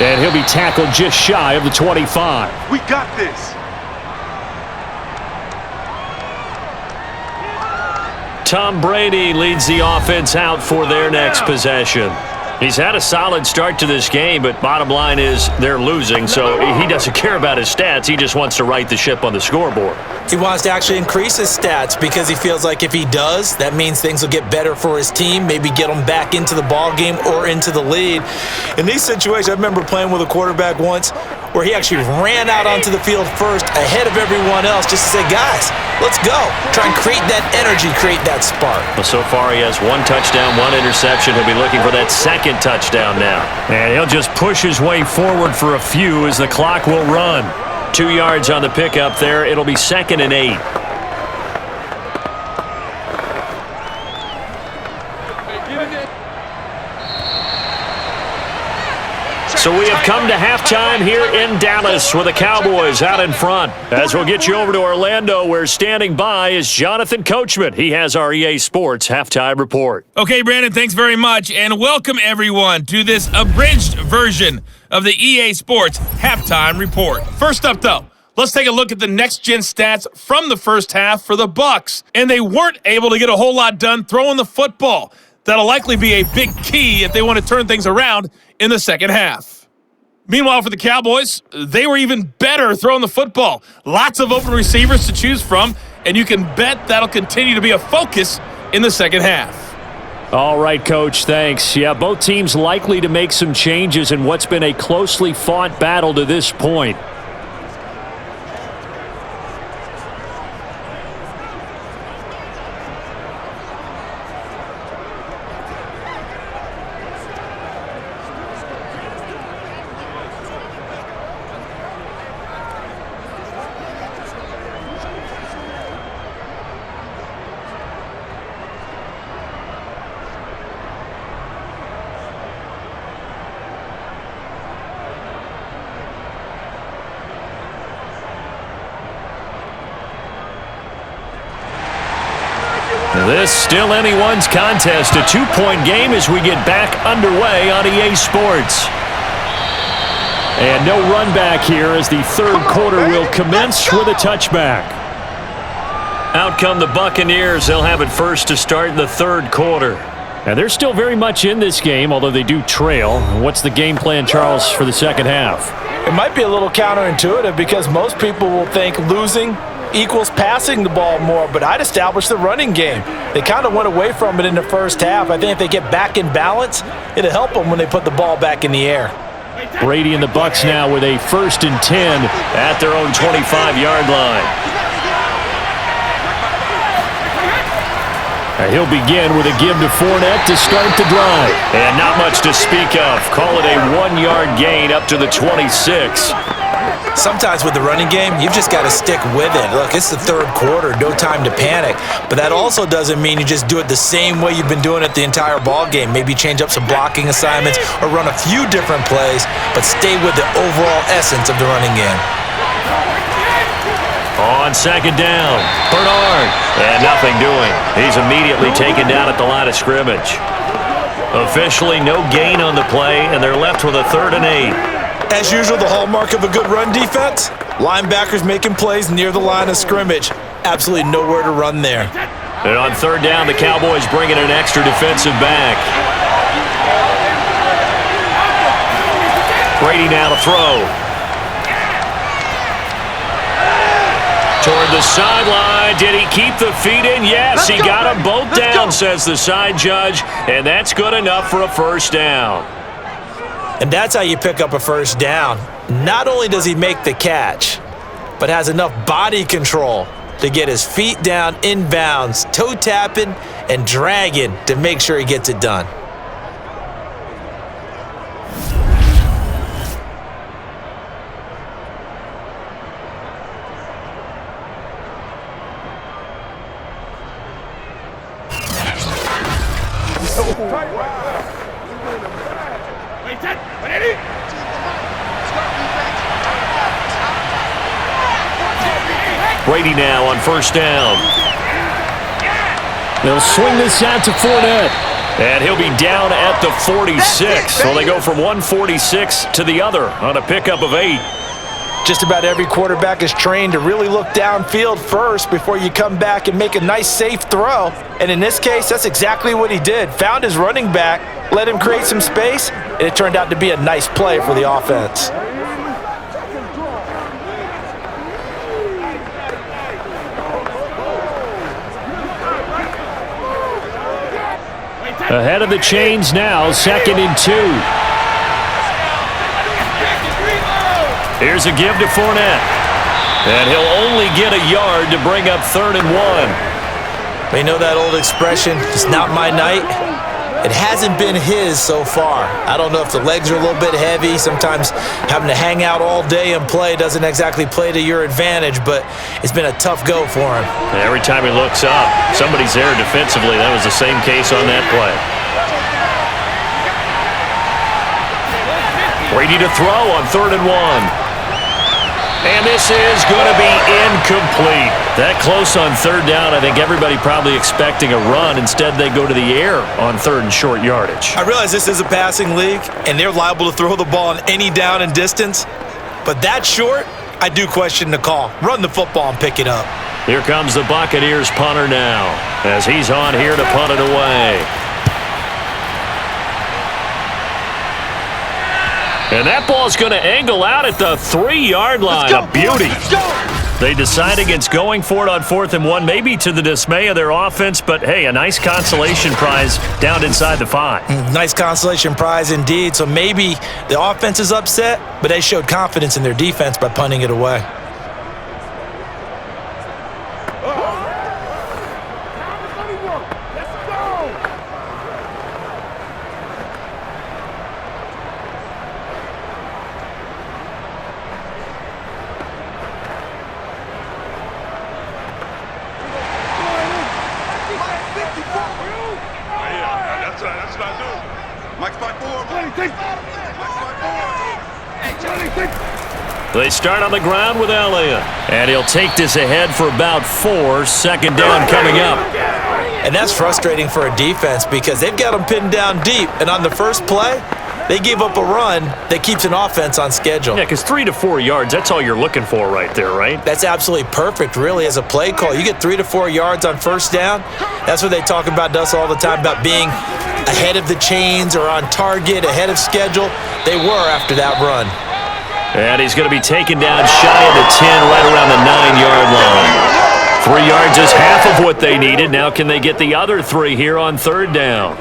And he'll be tackled just shy of the 25. We got this. Tom Brady leads the offense out for their next possession. He's had a solid start to this game, but bottom line is they're losing, so he doesn't care about his stats. He just wants to right the ship on the scoreboard. He wants to actually increase his stats because he feels like if he does, that means things will get better for his team, maybe get them back into the ball game or into the lead. In these situations, I remember playing with a quarterback once where he actually ran out onto the field first ahead of everyone else just to say, guys, let's go. Try and create that energy, create that spark. Well, so far he has 1 touchdown, 1 interception. He'll be looking for that 2nd touchdown now. And he'll just push his way forward for a few as the clock will run. 2 yards on the pickup there. It'll be 2nd and 8. So we have come to halftime here in Dallas with the Cowboys out in front. As we'll get you over to Orlando, where standing by is Jonathan Coachman. He has our EA Sports halftime report. Okay, Brandon, thanks very much, and welcome everyone to this abridged version of the EA Sports halftime report. First up, though, let's take a look at the next-gen stats from the first half for the Bucs, and they weren't able to get a whole lot done throwing the football. That'll likely be a big key if they want to turn things around in the second half. Meanwhile, for the Cowboys, they were even better throwing the football. Lots of open receivers to choose from, and you can bet that'll continue to be a focus in the second half. All right, Coach, thanks. Yeah, both teams likely to make some changes in what's been a closely fought battle to this point. This still anyone's contest, a two-point game as we get back underway on EA Sports. And no run back here as the third quarter will commence with a touchback. Out come the Buccaneers. They'll have it first to start the third quarter. And they're still very much in this game, although they do trail. What's the game plan, Charles, for the second half? It might be a little counterintuitive because most people will think losing equals passing the ball more, but I'd establish the running game. They kind of went away from it in the first half. I think if they get back in balance, it'll help them when they put the ball back in the air. Brady and the BUCS now with a 1st and 10 at their own 25-yard line. He'll begin with a give to Fournette to start the drive. And not much to speak of. Call it a 1-yard gain up to the 26. Sometimes with the running game, you've just got to stick with it. Look, it's the third quarter, no time to panic. But that also doesn't mean you just do it the same way you've been doing it the entire ball game. Maybe change up some blocking assignments or run a few different plays, but stay with the overall essence of the running game. On second down, Bernard. And nothing doing. He's immediately taken down at the line of scrimmage. Officially no gain on the play, and they're left with a 3rd and 8. As usual, the hallmark of a good run defense, linebackers making plays near the line of scrimmage. Absolutely nowhere to run there. And on 3rd down, the Cowboys bring in an extra defensive back. Brady now to throw. Toward the sideline. Did he keep the feet in? Yes, he got them both down, says the side judge, and that's good enough for a 1st down. And that's how you pick up a 1st down. Not only does he make the catch, but has enough body control to get his feet down inbounds, toe tapping and dragging to make sure he gets it done. Brady now on 1st down. They'll swing this out to Fournette. And he'll be down at the 46. So they go from 146 to the other on a pickup of 8. Just about every quarterback is trained to really look downfield first before you come back and make a nice, safe throw. And in this case, that's exactly what he did. Found his running back, let him create some space, and it turned out to be a nice play for the offense. Ahead of the chains now, 2nd and 2. Here's a give to Fournette. And he'll only get a yard to bring up 3rd and 1. They know that old expression, it's not my night. It hasn't been his so far. I don't know if the legs are a little bit heavy. Sometimes having to hang out all day and play doesn't exactly play to your advantage, but it's been a tough go for him. Every time he looks up, somebody's there defensively. That was the same case on that play. Brady to throw on 3rd and 1. And this is going to be incomplete. That close on 3rd down, I think everybody probably expecting a run. Instead, they go to the air on 3rd and short yardage. I realize this is a passing league, and they're liable to throw the ball on any down and distance. But that short, I do question the call. Run the football and pick it up. Here comes the Buccaneers punter now, as he's on here to punt it away. And that ball's going to angle out at the 3-yard line. A beauty. They decide against going for it on 4th and 1, maybe to the dismay of their offense, but hey, a nice consolation prize down inside the 5. Nice consolation prize indeed. So maybe the offense is upset, but they showed confidence in their defense by punting it away. They start on the ground with Elliott. And he'll take this ahead for about 4. 2nd down coming up. And that's frustrating for a defense because they've got them pinned down deep. And on the first play, they gave up a run that keeps an offense on schedule. Yeah, because 3 to 4 yards, that's all you're looking for right there, right? That's absolutely perfect, really, as a play call. You get 3 to 4 yards on 1st down. That's what they talk about to us all the time, about being ahead of the chains or on target, ahead of schedule. They were after that run. And he's going to be taken down shy of the 10, right around the 9-yard line. 3 yards is half of what they needed. Now can they get the other 3 here on 3rd down?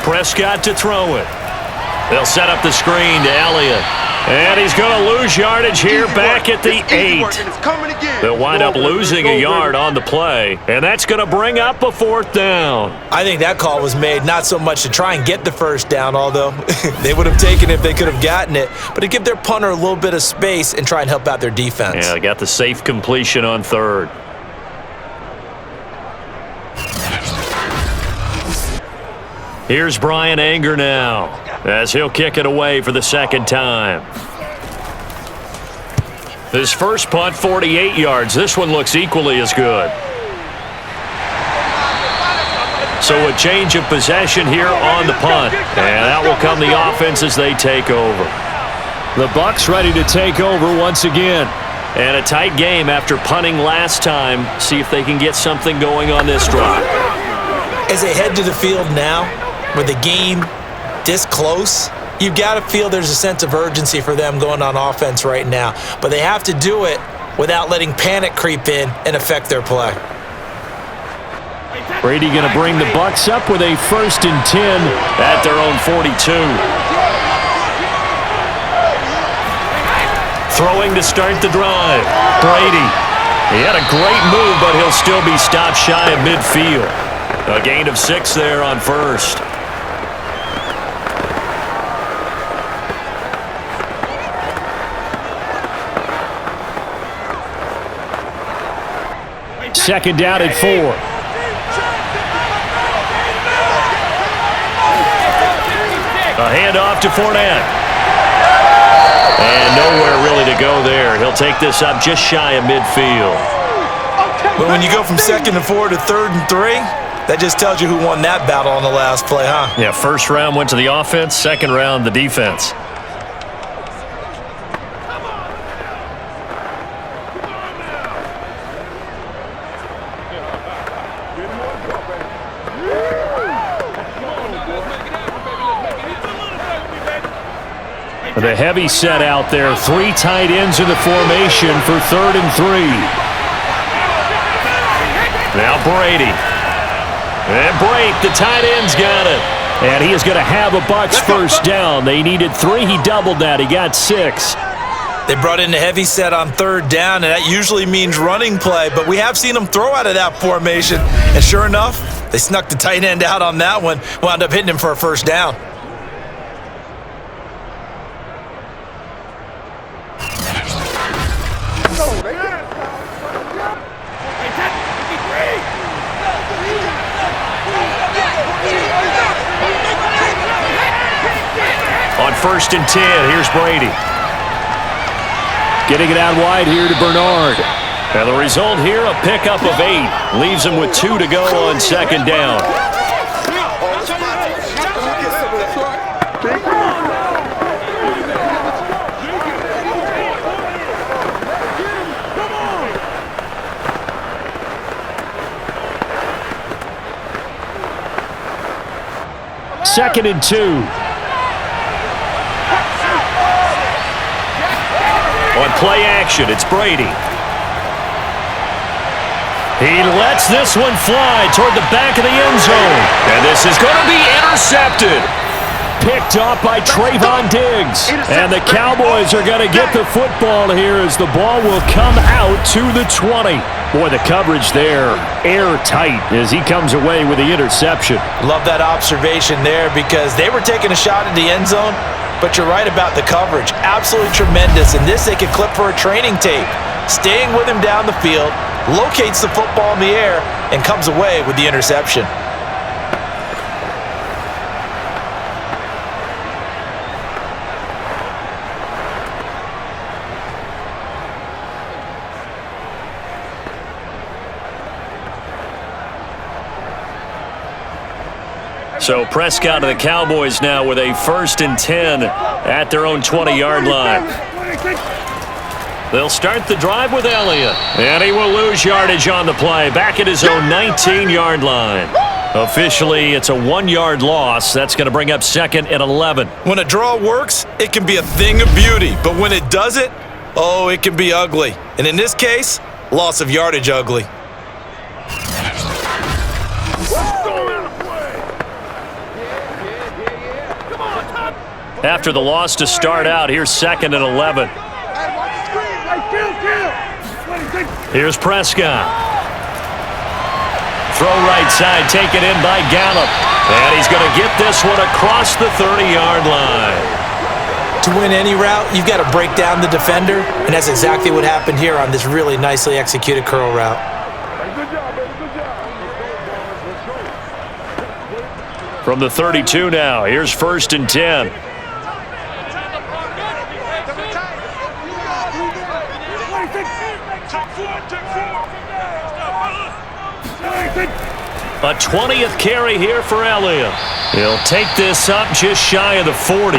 Prescott to throw it. They'll set up the screen to Elliott. And he's going to lose yardage here back at the 8. They'll wind up losing a yard on the play. And that's going to bring up a 4th down. I think that call was made not so much to try and get the 1st down, although they would have taken it if they could have gotten it, but to give their punter a little bit of space and try and help out their defense. Yeah, they got the safe completion on 3rd. Here's Brian Anger now, as he'll kick it away for the 2nd time. His first punt, 48 yards. This one looks equally as good. So a change of possession here on the punt. And that will come the offense as they take over. The Bucs ready to take over once again. And a tight game after punting last time. See if they can get something going on this drive. As they head to the field now, with the game this close, you've got to feel there's a sense of urgency for them going on offense right now. But they have to do it without letting panic creep in and affect their play. Brady going to bring the Bucs up with a 1st and 10 at their own 42. Throwing to start the drive. Brady. He had a great move, but he'll still be stopped shy of midfield. A gain of 6 there on 1st. Second down at 4. A handoff to Fournette. And nowhere really to go there. He'll take this up just shy of midfield. But when you go from 2nd and 4 to 3rd and 3, that just tells you who won that battle on the last play, huh? Yeah, 1st round went to the offense, 2nd round the defense. The heavy set out there. 3 tight ends in the formation for 3rd and 3. Now Brady. And Brake, the tight end's got it. And he is going to have a Bucs 1st down. They needed 3. He doubled that. He got 6. They brought in the heavy set on 3rd down, and that usually means running play, but we have seen them throw out of that formation. And sure enough, they snuck the tight end out on that one, wound up hitting him for a 1st down. On 1st and 10, here's Brady. Getting it out wide here to Bernard. And the result here, a pickup of 8. Leaves him with 2 to go on 2nd down. 2nd and 2. On play action, it's Brady. He lets this one fly toward the back of the end zone. And this is going to be intercepted. Picked off by Trayvon Diggs. And the Cowboys are going to get the football here as the ball will come out to the 20. Boy, the coverage there, airtight as he comes away with the interception. Love that observation there because they were taking a shot at the end zone, but you're right about the coverage. Absolutely tremendous. And this they could clip for a training tape. Staying with him down the field, locates the football in the air, and comes away with the interception. So Prescott and the Cowboys now with a 1st and 10 at their own 20-yard line. They'll start the drive with Elliott. And he will lose yardage on the play. Back at his own 19-yard line. Officially, it's a 1-yard loss. That's going to bring up 2nd and 11. When a draw works, it can be a thing of beauty. But when it doesn't, oh, it can be ugly. And in this case, loss of yardage ugly. After the loss to start out, here's 2nd and 11. Here's Prescott. Throw right side, taken in by Gallup. And he's going to get this one across the 30-yard line. To win any route, you've got to break down the defender, and that's exactly what happened here on this really nicely executed curl route. From the 32 now, here's 1st and 10. A 20th carry here for Elliott. He'll take this up just shy of the 40.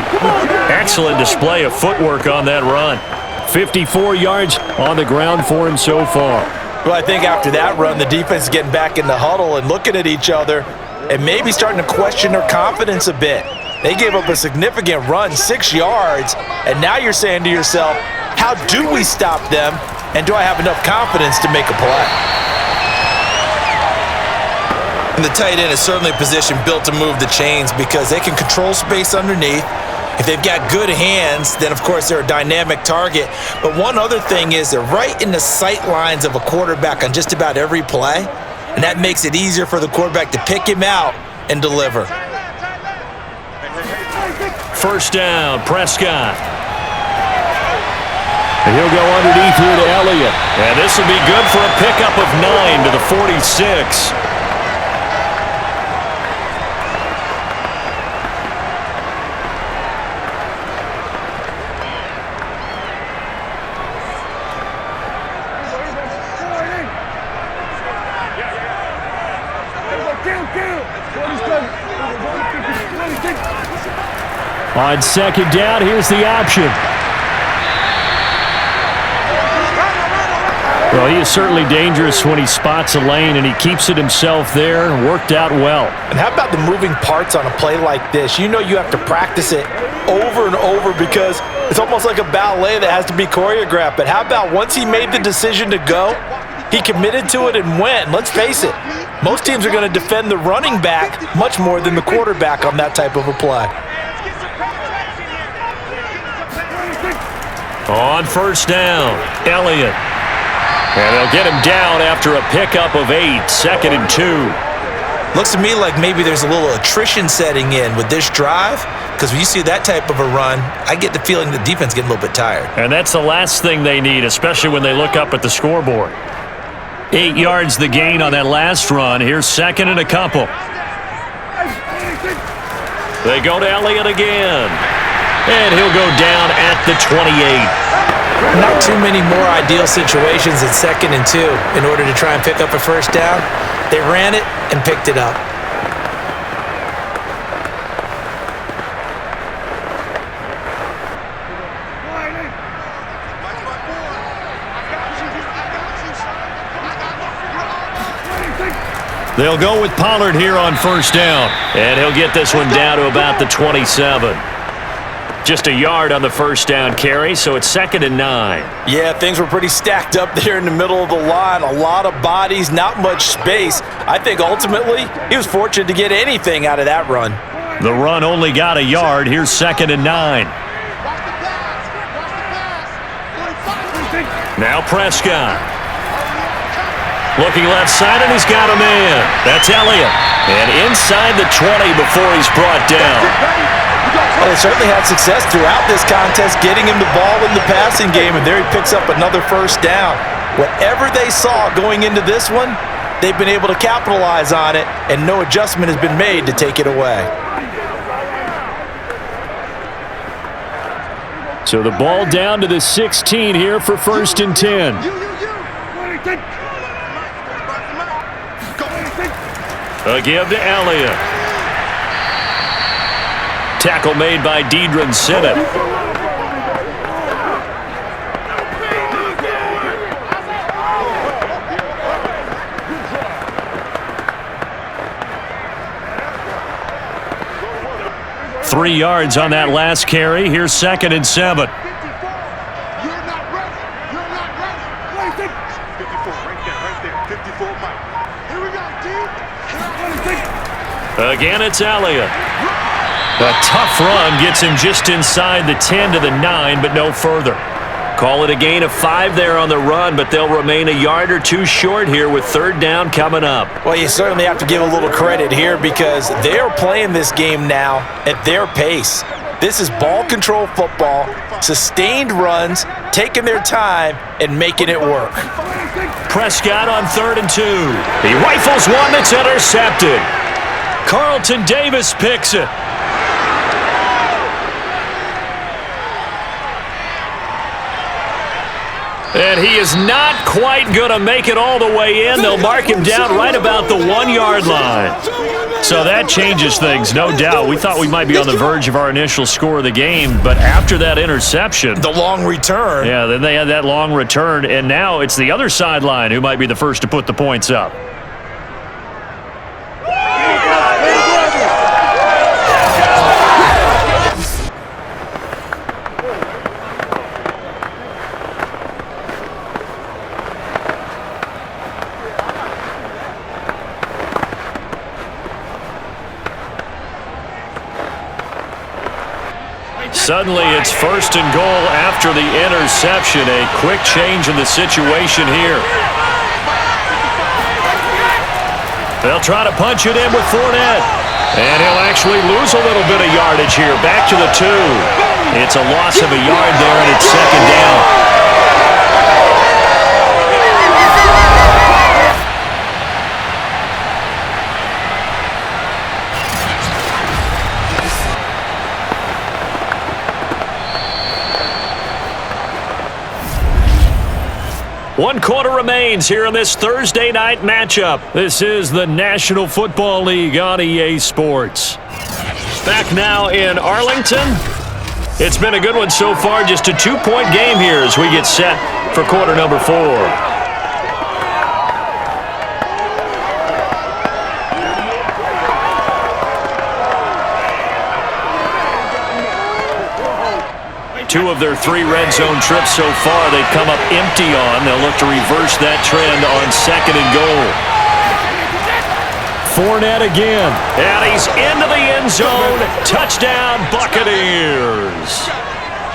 Excellent display of footwork on that run. 54 yards on the ground for him so far. Well, I think after that run, the defense is getting back in the huddle and looking at each other and maybe starting to question their confidence a bit. They gave up a significant run, 6 yards, and now you're saying to yourself, how do we stop them, and do I have enough confidence to make a play? And the tight end is certainly a position built to move the chains because they can control space underneath. If they've got good hands, then of course they're a dynamic target. But one other thing is they're right in the sight lines of a quarterback on just about every play, and that makes it easier for the quarterback to pick him out and deliver. 1st down, Prescott. And he'll go underneath here to Elliott. And this will be good for a pickup of 9 to the 46. On 2nd down, here's the option. Well, he is certainly dangerous when he spots a lane, and he keeps it himself there. Worked out well. And how about the moving parts on a play like this? You know you have to practice it over and over because it's almost like a ballet that has to be choreographed. But how about once he made the decision to go, he committed to it and went. And let's face it, most teams are going to defend the running back much more than the quarterback on that type of a play. On 1st down, Elliott. And they'll get him down after a pickup of 8, 2nd and 2. Looks to me like maybe there's a little attrition setting in with this drive because when you see that type of a run, I get the feeling the defense is getting a little bit tired. And that's the last thing they need, especially when they look up at the scoreboard. 8 yards the gain on that last run. Here's 2nd and a couple. They go to Elliott again. And he'll go down at the 28. Not too many more ideal situations at 2nd and 2 in order to try and pick up a 1st down. They ran it and picked it up. They'll go with Pollard here on first down. And he'll get this one down to about the 27. Just a yard on the first down carry, so it's 2nd and 9. Yeah, things were pretty stacked up there in the middle of the line. A lot of bodies, not much space. I think ultimately he was fortunate to get anything out of that run. The run only got a yard. Here's 2nd and 9. Now Prescott. Looking left side, and he's got a man. That's Elliott. And inside the 20 before he's brought down. Well, they certainly had success throughout this contest getting him the ball in the passing game, and there he picks up another first down. Whatever they saw going into this one, they've been able to capitalize on it, and no adjustment has been made to take it away. So the ball down to the 16 here for 1st and 10. A give to Elliott. Tackle made by Deidron Sinnott. Three yards on that last carry. Here's 2nd and 7. Again, it's Elliott. A tough run gets him just inside the 10 to the 9, but no further. Call it a gain of 5 there on the run, but they'll remain a yard or two short here with 3rd down coming up. Well, you certainly have to give a little credit here because they are playing this game now at their pace. This is ball control football, sustained runs, taking their time, and making it work. Prescott on 3rd and 2. He rifles one that's intercepted. Carlton Davis picks it. And he is not quite going to make it all the way in. They'll mark him down right about the 1-yard line. So that changes things, no doubt. We thought we might be on the verge of our initial score of the game, but after that interception, The long return. yeah, then they had that long return, and now it's the other sideline who might be the first to put the points up. Suddenly, it's 1st and goal after the interception. A quick change in the situation here. They'll try to punch it in with Fournette. And he'll actually lose a little bit of yardage here. Back to the 2. It's a loss of a yard there, and it's 2nd down. One quarter remains here in this Thursday night matchup. This is the National Football League on EA Sports. Back now in Arlington. It's been a good one so far. Just a 2-point game here as we get set for quarter number 4. Two of their 3 red zone trips so far they've come up empty on. They'll look to reverse that trend on 2nd and goal. Fournette again. And he's into the end zone. Touchdown, Buccaneers.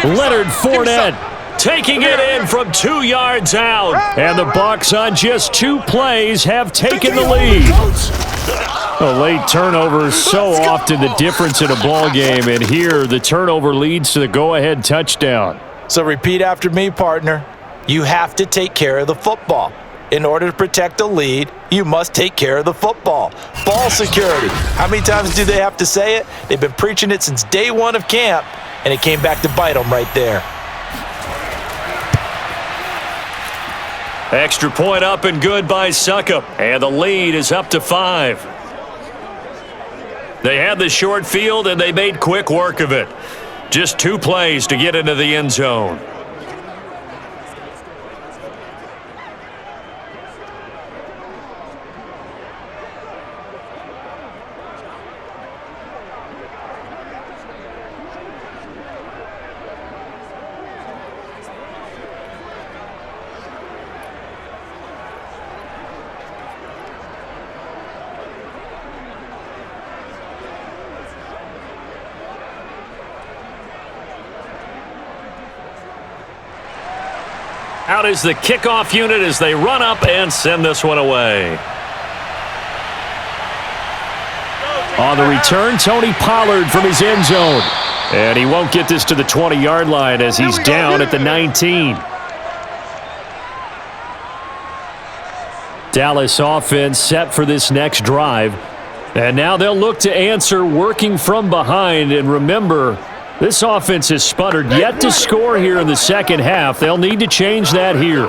Leonard Fournette Taking it in from 2 yards out. And the Bucs on just 2 plays have taken the lead. A late turnover is so often the difference in a ball game, and here the turnover leads to the go-ahead touchdown. So repeat after me, partner. You have to take care of the football. In order to protect a lead, you must take care of the football. Ball security. How many times do they have to say it? They've been preaching it since day 1 of camp, and it came back to bite them right there. Extra point up and good by Succop. And the lead is up to 5. They had the short field, and they made quick work of it. Just 2 plays to get into the end zone. Out is the kickoff unit as they run up and send this one away. On the return, Tony Pollard from his end zone. And he won't get this to the 20-yard line as he's down at the 19. Dallas offense set for this next drive. And now they'll look to answer working from behind. And remember, this offense has sputtered yet to score here in the second half. They'll need to change that here.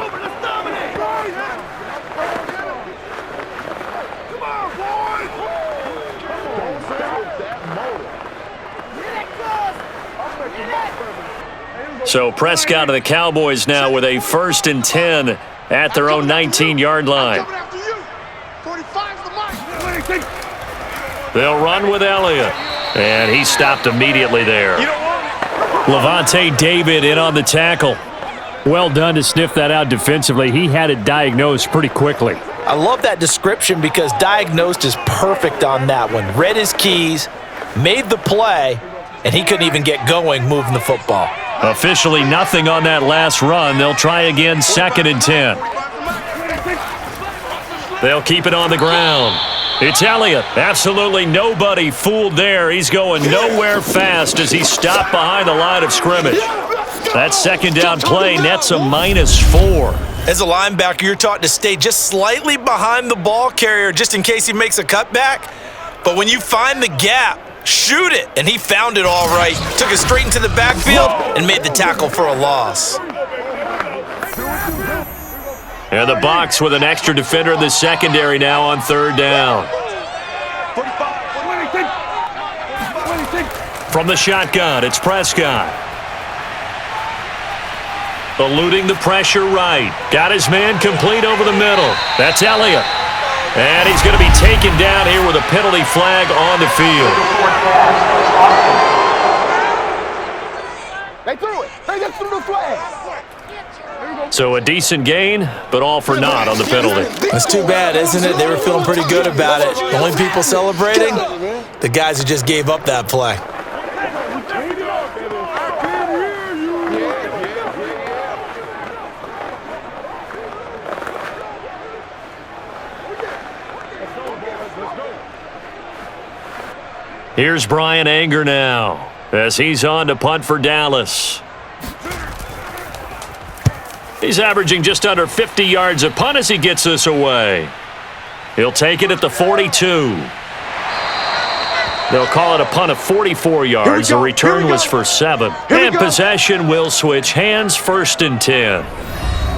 So Prescott of the Cowboys now with a 1st and 10 at their own 19-yard line. They'll run with Elliott. And he stopped immediately there. Levante David in on the tackle. Well done to sniff that out defensively. He had it diagnosed pretty quickly. I love that description because diagnosed is perfect on that one. Read his keys, made the play, and he couldn't even get going moving the football. Officially nothing on that last run. They'll try again 2nd and 10. They'll keep it on the ground. It's Elliott. Absolutely nobody fooled there. He's going nowhere fast as he stopped behind the line of scrimmage. That 2nd down play nets a -4. As a linebacker, you're taught to stay just slightly behind the ball carrier just in case he makes a cutback. But when you find the gap, shoot it. And he found it all right. Took it straight into the backfield and made the tackle for a loss. And the Bucs with an extra defender in the secondary now on 3rd down. From the shotgun, it's Prescott. Eluding the pressure right. Got his man complete over the middle. That's Elliott. And he's going to be taken down here with a penalty flag on the field. They threw it. They just threw the flag. So a decent gain, but all for naught on the penalty. That's too bad, isn't it? They were feeling pretty good about it. The only people celebrating, the guys who just gave up that play. Here's Brian Anger now as he's on to punt for Dallas. He's averaging just under 50 yards a punt as he gets this away. He'll take it at the 42. They'll call it a punt of 44 yards. The return was for 7. And possession will switch hands, 1st and 10.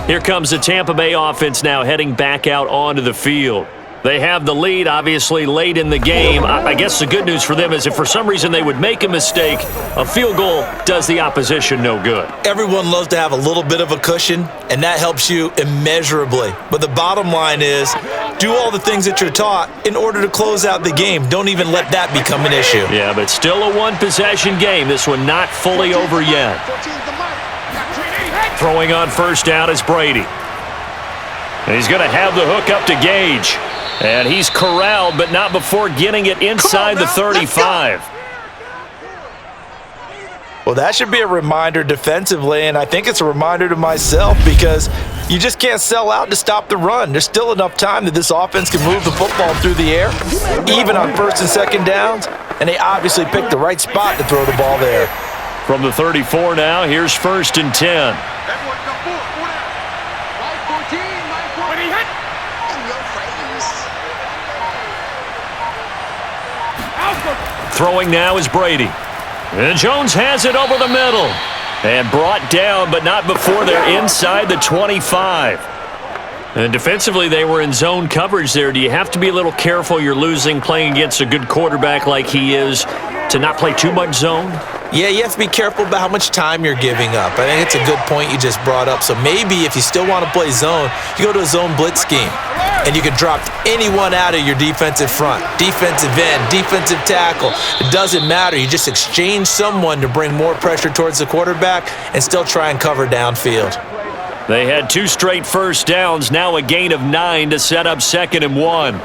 Here comes the Tampa Bay offense now heading back out onto the field. They have the lead, obviously, late in the game. I guess the good news for them is if for some reason they would make a mistake, a field goal does the opposition no good. Everyone loves to have a little bit of a cushion, and that helps you immeasurably. But the bottom line is, do all the things that you're taught in order to close out the game. Don't even let that become an issue. Yeah, but still a one-possession game. This one not fully over yet. Throwing on 1st down is Brady. And he's going to have the hook up to Gage. And he's corralled, but not before getting it inside the 35. Well, that should be a reminder defensively, and I think it's a reminder to myself because you just can't sell out to stop the run. There's still enough time that this offense can move the football through the air, even on 1st and 2nd downs, and they obviously picked the right spot to throw the ball there. From the 34 now, here's 1st and 10. Throwing now is Brady. And Jones has it over the middle. And brought down, but not before they're inside the 25. And defensively, they were in zone coverage there. Do you have to be a little careful you're losing playing against a good quarterback like he is to not play too much zone? Yeah, you have to be careful about how much time you're giving up. I think it's a good point you just brought up. So maybe if you still want to play zone, you go to a zone blitz scheme. And you can drop anyone out of your defensive front, defensive end, defensive tackle. It doesn't matter. You just exchange someone to bring more pressure towards the quarterback and still try and cover downfield. They had 2 straight 1st downs, now a gain of 9 to set up 2nd and 1.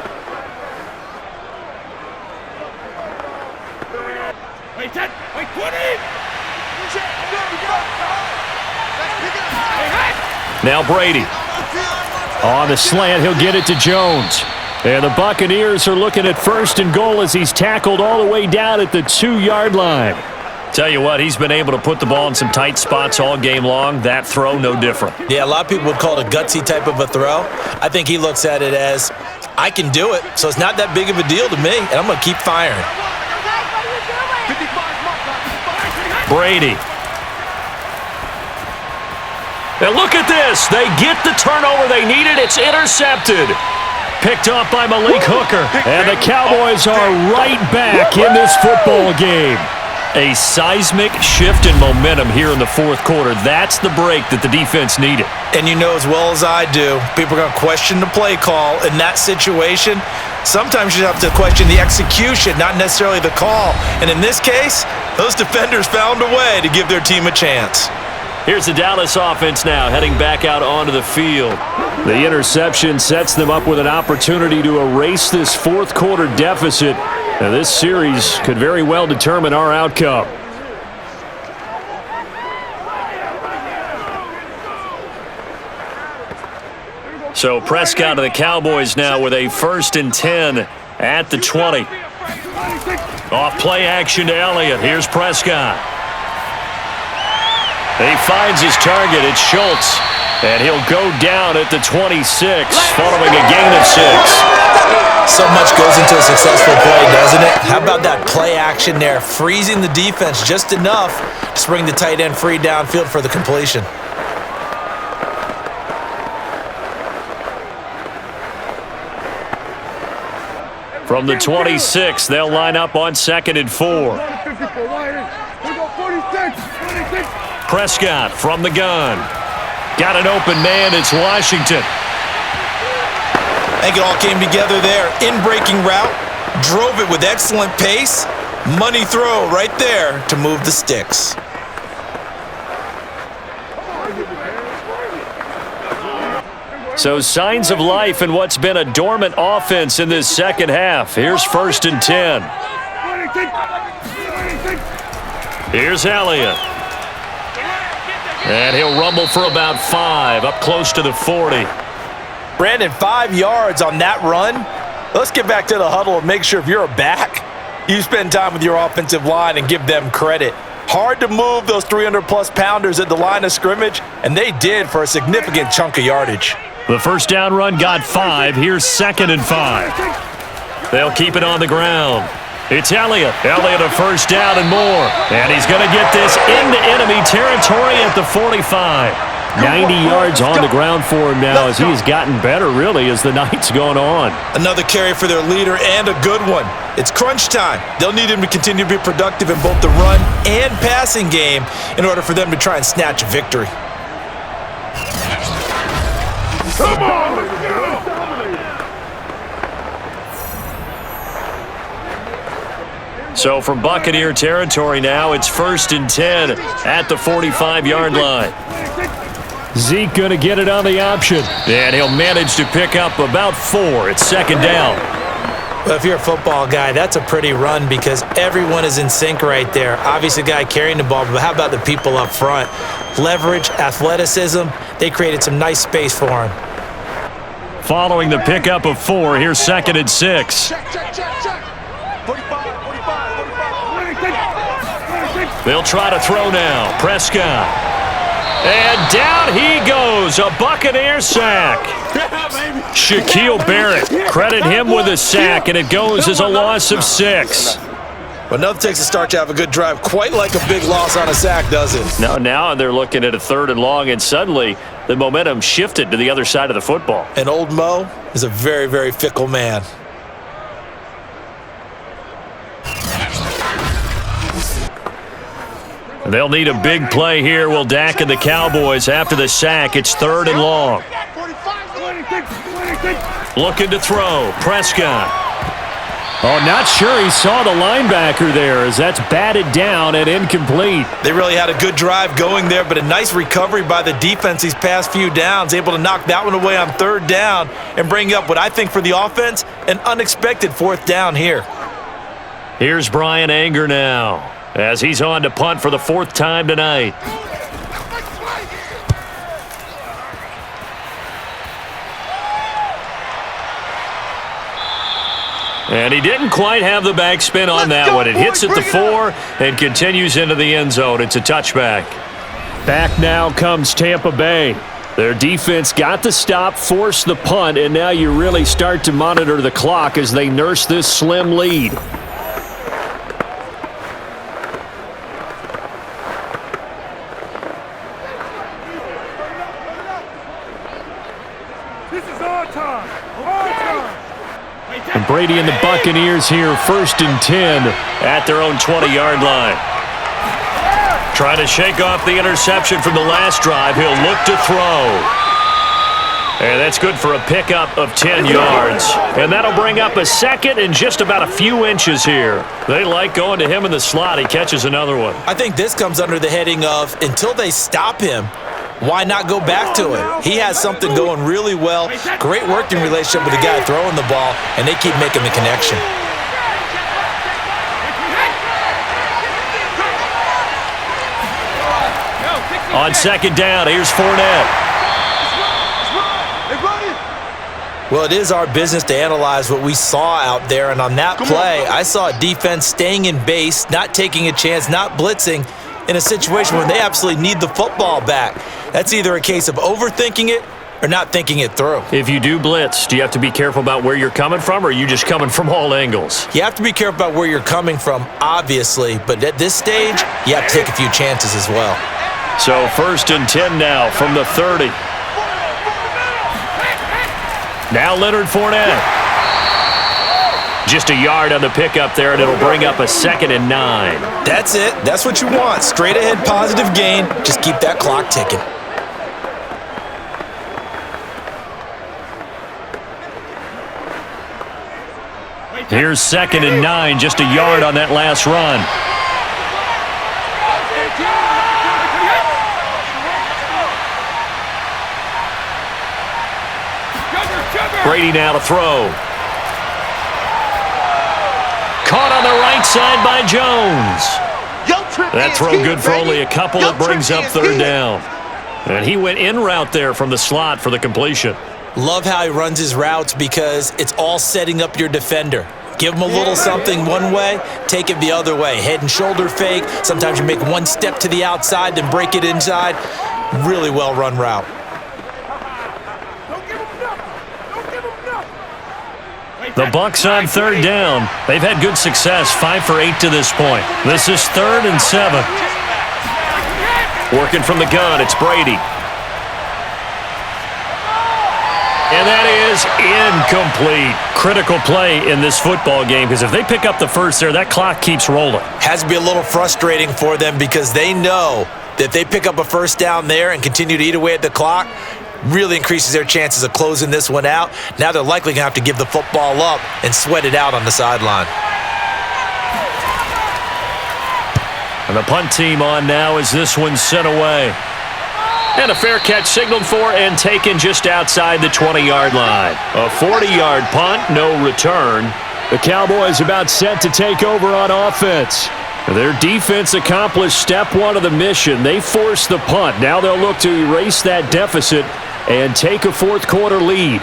Now Brady. On the slant, he'll get it to Jones. And the Buccaneers are looking at 1st and goal as he's tackled all the way down at the 2-yard line. Tell you what, he's been able to put the ball in some tight spots all game long. That throw, no different. Yeah, a lot of people would call it a gutsy type of a throw. I think he looks at it as, I can do it, so it's not that big of a deal to me, and I'm going to keep firing. Brady. And look at this. They get the turnover they needed. It's intercepted. Picked off by Malik Hooker. And the Cowboys are right back in this football game. A seismic shift in momentum here in the 4th quarter. That's the break that the defense needed. And you know as well as I do, people are going to question the play call in that situation. Sometimes you have to question the execution, not necessarily the call. And in this case, those defenders found a way to give their team a chance. Here's the Dallas offense now heading back out onto the field. The interception sets them up with an opportunity to erase this 4th quarter deficit. Now, this series could very well determine our outcome. So Prescott of the Cowboys now with a 1st and 10 at the 20. Off play action to Elliott. Here's Prescott. He finds his target. It's Schultz. And he'll go down at the 26 following a gain of 6. So much goes into a successful play, doesn't it? How about that play action there, freezing the defense just enough to bring the tight end free downfield for the completion. From the 26, they'll line up on 2nd and 4. Prescott from the gun. Got an open man. It's Washington. I think it all came together there. In-breaking route, drove it with excellent pace. Money throw right there to move the sticks. So signs of life in what's been a dormant offense in this 2nd half. Here's 1st and 10. Here's Elliott. And he'll rumble for about 5, up close to the 40. Brandon, 5 yards on that run. Let's get back to the huddle and make sure if you're a back, you spend time with your offensive line and give them credit. Hard to move those 300-plus pounders at the line of scrimmage, and they did for a significant chunk of yardage. The 1st down run got 5. Here's 2nd and 5. They'll keep it on the ground. It's Elliott. Elliott a 1st down and more. And he's going to get this into enemy territory at the 45. 90 yards on the ground for him now as he has gotten better, really, as the night's gone on. Another carry for their leader and a good one. It's crunch time. They'll need him to continue to be productive in both the run and passing game in order for them to try and snatch a victory. Come on, let's go! So from Buccaneer territory now, it's 1st and 10 at the 45-yard line. Zeke going to get it on the option. And he'll manage to pick up about 4. It's 2nd down. Well, if you're a football guy, that's a pretty run because everyone is in sync right there. Obviously, the guy carrying the ball, but how about the people up front? Leverage, athleticism, they created some nice space for him. Following the pickup of 4, here's 2nd and 6. They'll try to throw now. Prescott. And down he goes. A Buccaneer sack. Shaquille Barrett. Credit him with a sack, and it goes as a loss of 6. But nothing takes a start to have a good drive quite like a big loss on a sack, does it? Now they're looking at a 3rd and long, and suddenly the momentum shifted to the other side of the football. And old Mo is a very, very fickle man. They'll need a big play here. Will Dak and the Cowboys after the sack. It's 3rd and long. Looking to throw. Prescott. Oh, not sure he saw the linebacker there as that's batted down and incomplete. They really had a good drive going there, but a nice recovery by the defense these past few downs, able to knock that one away on 3rd down and bring up what I think for the offense, an unexpected 4th down here. Here's Brian Anger now as he's on to punt for the 4th time tonight. And he didn't quite have the backspin on that one. It hits at the 4 and continues into the end zone. It's a touchback. Back now comes Tampa Bay. Their defense got the stop, forced the punt, and now you really start to monitor the clock as they nurse this slim lead. This is our time. Our time. And Brady and the Buccaneers here, 1st and 10 at their own 20-yard line. Trying to shake off the interception from the last drive. He'll look to throw. And that's good for a pickup of 10 yards. And that'll bring up a 2nd and just about a few inches here. They like going to him in the slot. He catches another one. I think this comes under the heading of until they stop him, why not go back to him? He has something going really well. Great working relationship with the guy throwing the ball, and they keep making the connection. On 2nd down, here's Fournette. Well, it is our business to analyze what we saw out there, and on that play, I saw a defense staying in base, not taking a chance, not blitzing in a situation where they absolutely need the football back. That's either a case of overthinking it or not thinking it through. If you do blitz, do you have to be careful about where you're coming from, or are you just coming from all angles? You have to be careful about where you're coming from, obviously, but at this stage, you have to take a few chances as well. So 1st and 10 now from the 30. Now Leonard Fournette. Just a yard on the pickup there, and it'll bring up a 2nd and 9. That's it. That's what you want. Straight ahead positive gain. Just keep that clock ticking. Here's 2nd and 9, just a yard on that last run. Brady now to throw. Caught on the right side by Jones. That throw good for only a couple. It brings up 3rd down. And he went in route there from the slot for the completion. Love how he runs his routes because it's all setting up your defender. Give him a little something one way, take it the other way. Head and shoulder fake. Sometimes you make one step to the outside, then break it inside. Really well run route. The Bucs on 3rd down. They've had good success, 5 for 8 to this point. This is 3rd and 7. Working from the gun, it's Brady. And that is incomplete. Critical play in this football game, because if they pick up the first there, that clock keeps rolling. Has to be a little frustrating for them because they know that if they pick up a 1st down there and continue to eat away at the clock, really increases their chances of closing this one out. Now they're likely going to have to give the football up and sweat it out on the sideline. And the punt team on now as this one's sent away. And a fair catch signaled for and taken just outside the 20-yard line. A 40-yard punt, no return. The Cowboys about set to take over on offense. Their defense accomplished step 1 of the mission. They forced the punt. Now they'll look to erase that deficit and take a 4th quarter lead.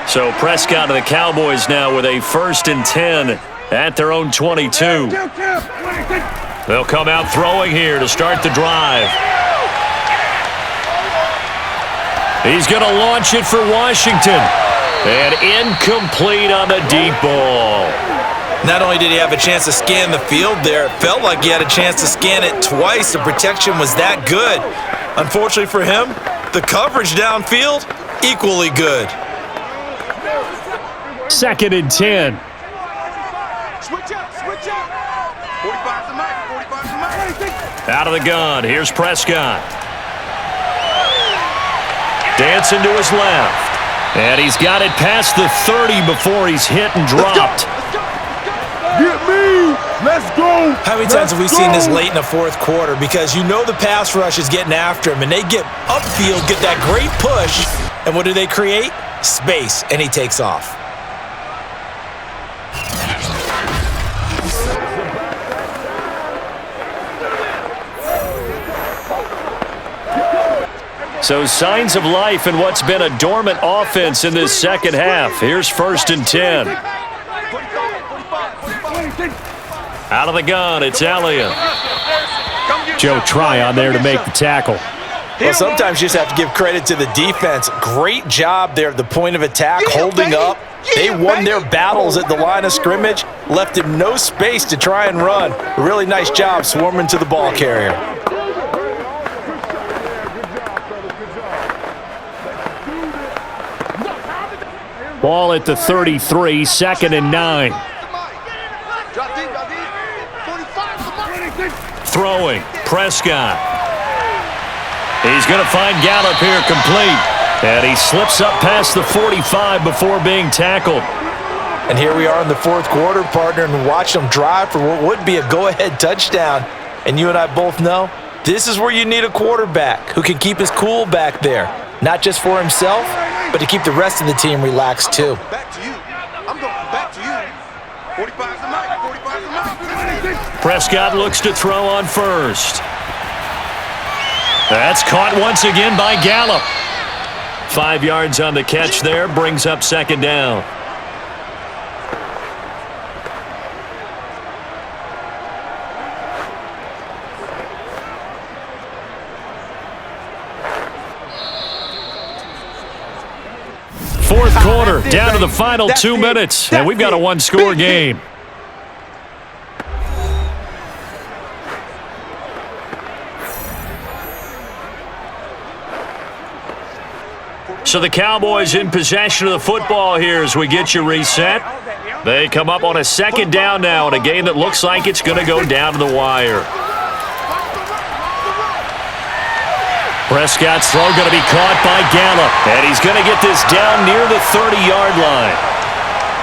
So Prescott and the Cowboys now with a 1st and 10 at their own 22. They'll come out throwing here to start the drive. He's going to launch it for Washington. And incomplete on the deep ball. Not only did he have a chance to scan the field there, it felt like he had a chance to scan it twice. The protection was that good. Unfortunately for him, the coverage downfield, equally good. 2nd and 10. Switch up. 45 to Mike. Out of the gun. Here's Prescott. Dancing to his left. And he's got it past the 30 before he's hit and dropped. Get me. Let's go. How many times have we seen this late in the 4th quarter? Because you know the pass rush is getting after him, and they get upfield, get that great push, and what do they create? space, and he takes off. So signs of life in what's been a dormant offense in this second half. Here's 1st and 10. Out of the gun, it's Elliott. Joe Tryon there to make the tackle. Well, sometimes you just have to give credit to the defense. Great job there at the point of attack, holding up. They won their battles at the line of scrimmage, left him no space to try and run. A really nice job swarming to the ball carrier. Ball at the 33, 2nd and 9. Throwing, Prescott. He's going to find Gallup here complete. And he slips up past the 45 before being tackled. And here we are in the 4th quarter, partner, and watch them drive for what would be a go-ahead touchdown. And you and I both know this is where you need a quarterback who can keep his cool back there. Not just for himself, but to keep the rest of the team relaxed too. Back to you. I'm going back to you. 45's the night. 45's the night. Prescott looks to throw on 1st. That's caught once again by Gallup. 5 yards on the catch there, brings up 2nd down. Fourth quarter, down to the final 2 minutes, and we've got a one-score game. So the Cowboys in possession of the football here as we get you reset. They come up on a 2nd down now in a game that looks like it's going to go down to the wire. Prescott's throw going to be caught by Gallup, and he's going to get this down near the 30-yard line.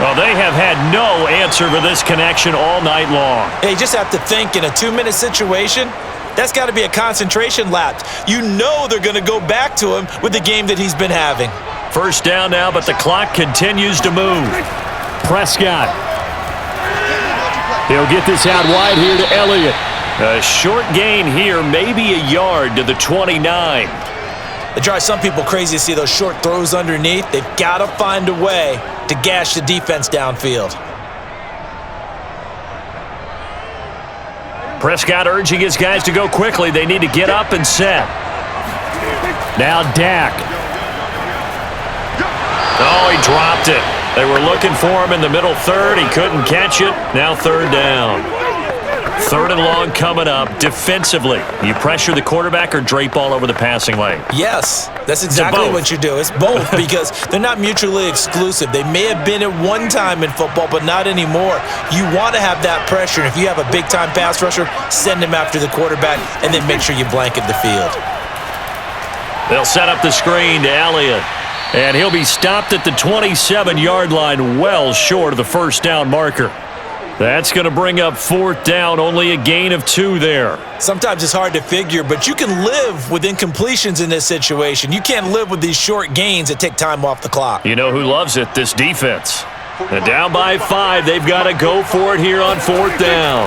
Well, they have had no answer for this connection all night long. Yeah, you just have to think in a 2-minute situation, that's got to be a concentration lapse. You know they're going to go back to him with the game that he's been having. 1st down now, but the clock continues to move. Prescott. He'll get this out wide here to Elliott. A short gain here, maybe a yard to the 29. It drives some people crazy to see those short throws underneath. They've got to find a way to gash the defense downfield. Prescott urging his guys to go quickly. They need to get up and set. Now Dak. Oh, he dropped it. They were looking for him in the middle 3rd. He couldn't catch it. Now 3rd down. 3rd and long coming up. Defensively, you pressure the quarterback or drape all over the passing lane? Yes, that's exactly what you do. It's both because they're not mutually exclusive. They may have been at one time in football, but not anymore. You want to have that pressure. And if you have a big-time pass rusher, send him after the quarterback and then make sure you blanket the field. They'll set up the screen to Elliott. And he'll be stopped at the 27-yard line, well short of the 1st down marker. That's going to bring up 4th down, only a gain of 2 there. Sometimes it's hard to figure, but you can live with incompletions in this situation. You can't live with these short gains that take time off the clock. You know who loves it? This defense. And down by 5, they've got to go for it here on 4th down.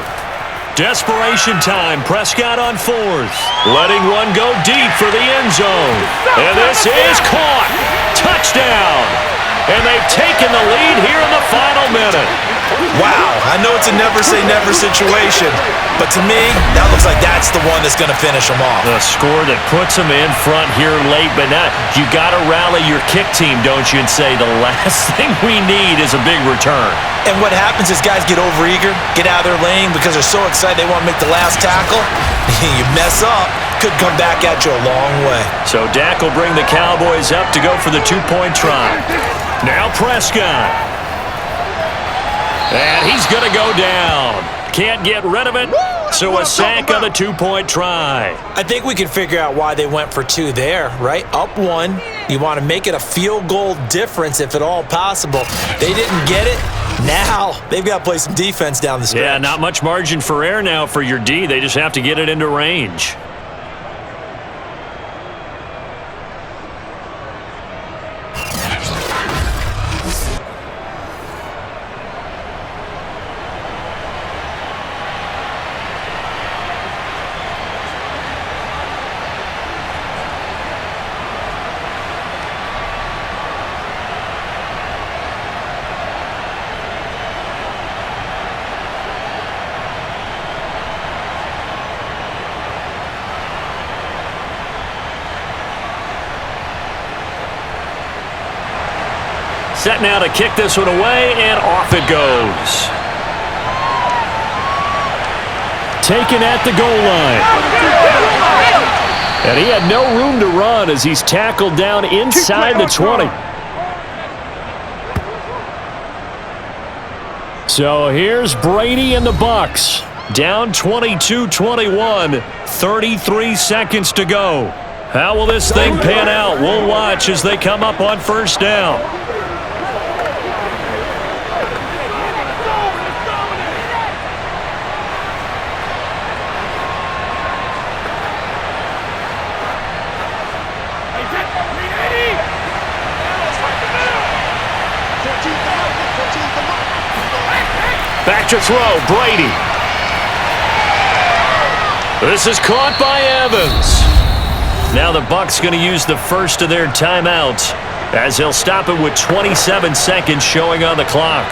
Desperation time, Prescott on 4th. Letting one go deep for the end zone. And this is caught. Touchdown. And they've taken the lead here in the final minute. Wow, I know it's a never-say-never situation, but to me, that looks like that's the one that's going to finish them off. The score that puts them in front here late, but not. You got to rally your kick team, don't you, and say the last thing we need is a big return. And what happens is guys get overeager, get out of their lane because they're so excited they want to make the last tackle. You mess up, could come back at you a long way. So Dak will bring the Cowboys up to go for the 2-point try. Now Prescott. And he's going to go down. Can't get rid of it. So a sack on the 2-point try. I think we can figure out why they went for 2 there, right? Up 1. You want to make it a field goal difference if at all possible. They didn't get it. Now they've got to play some defense down the stretch. Yeah, not much margin for error now for your D. They just have to get it into range. set now to kick this one away, and off it goes. Taken at the goal line. And he had no room to run as he's tackled down inside the 20. So here's Brady and the Bucs. Down 22-21, 33 seconds to go. How will this thing pan out? We'll watch as they come up on first down. Back to throw, Brady. This is caught by Evans. Now the Bucs going to use the first of their timeouts as they'll stop it with 27 seconds showing on the clock.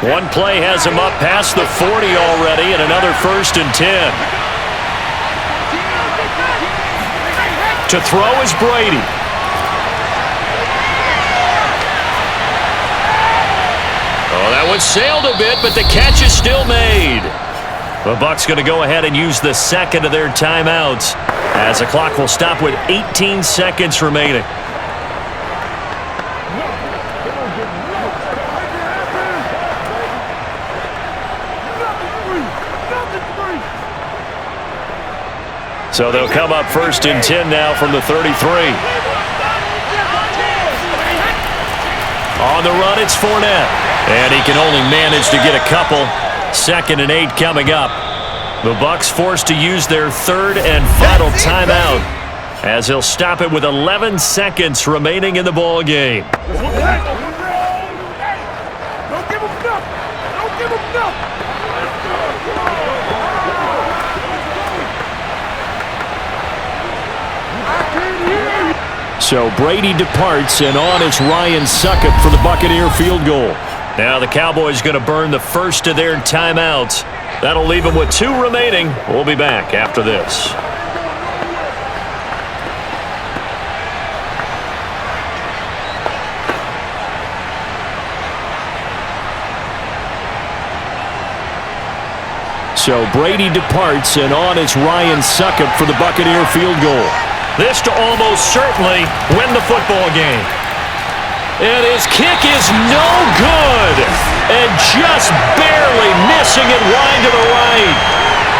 One play has him up past the 40 already, and another 1st and 10. To throw is Brady. Oh, that one sailed a bit, but the catch is still made. The Bucs going to go ahead and use the second of their timeouts as the clock will stop with 18 seconds remaining. So they'll come up 1st and 10 now from the 33. On the run, it's Fournette. And he can only manage to get a couple. 2nd and 8 coming up. The Bucs forced to use their 3rd and final timeout as he'll stop it with 11 seconds remaining in the ball game. Don't give him enough. Don't give him enough. So Brady departs, and on is Ryan Succop for the Buccaneer field goal. Now the Cowboys going to burn the first of their timeouts. That'll leave them with 2 remaining. We'll be back after this. So Brady departs, and on is Ryan Succop for the Buccaneer field goal. This to almost certainly win the football game. And his kick is no good. And just barely missing it wide to the right.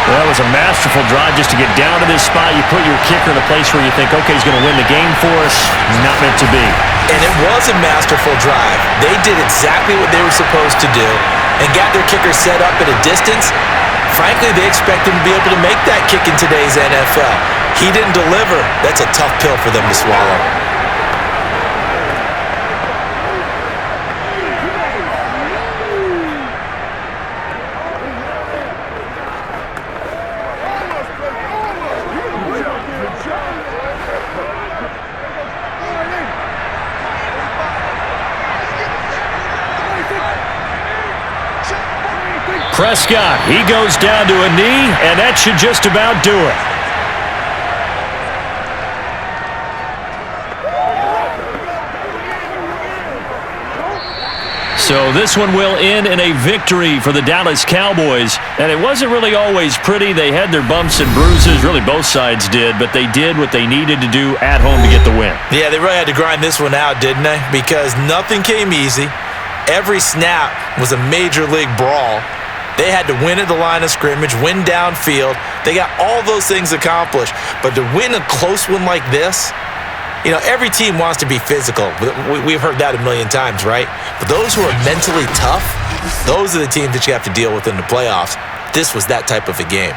That was a masterful drive just to get down to this spot. You put your kicker in a place where you think, okay, he's going to win the game for us. Not meant to be. And it was a masterful drive. They did exactly what they were supposed to do and got their kicker set up at a distance. Frankly, they expect him to be able to make that kick in today's NFL. He didn't deliver. That's a tough pill for them to swallow. Prescott, he goes down to a knee, and that should just about do it. So this one will end in a victory for the Dallas Cowboys. And it wasn't really always pretty. They had their bumps and bruises. Really, both sides did. But they did what they needed to do at home to get the win. Yeah, they really had to grind this one out, didn't they? Because nothing came easy. Every snap was a major league brawl. They had to win at the line of scrimmage, win downfield. They got all those things accomplished. But to win a close one like this, you know, every team wants to be physical. We've heard that a million times, right? But those who are mentally tough, those are the teams that you have to deal with in the playoffs. This was that type of a game.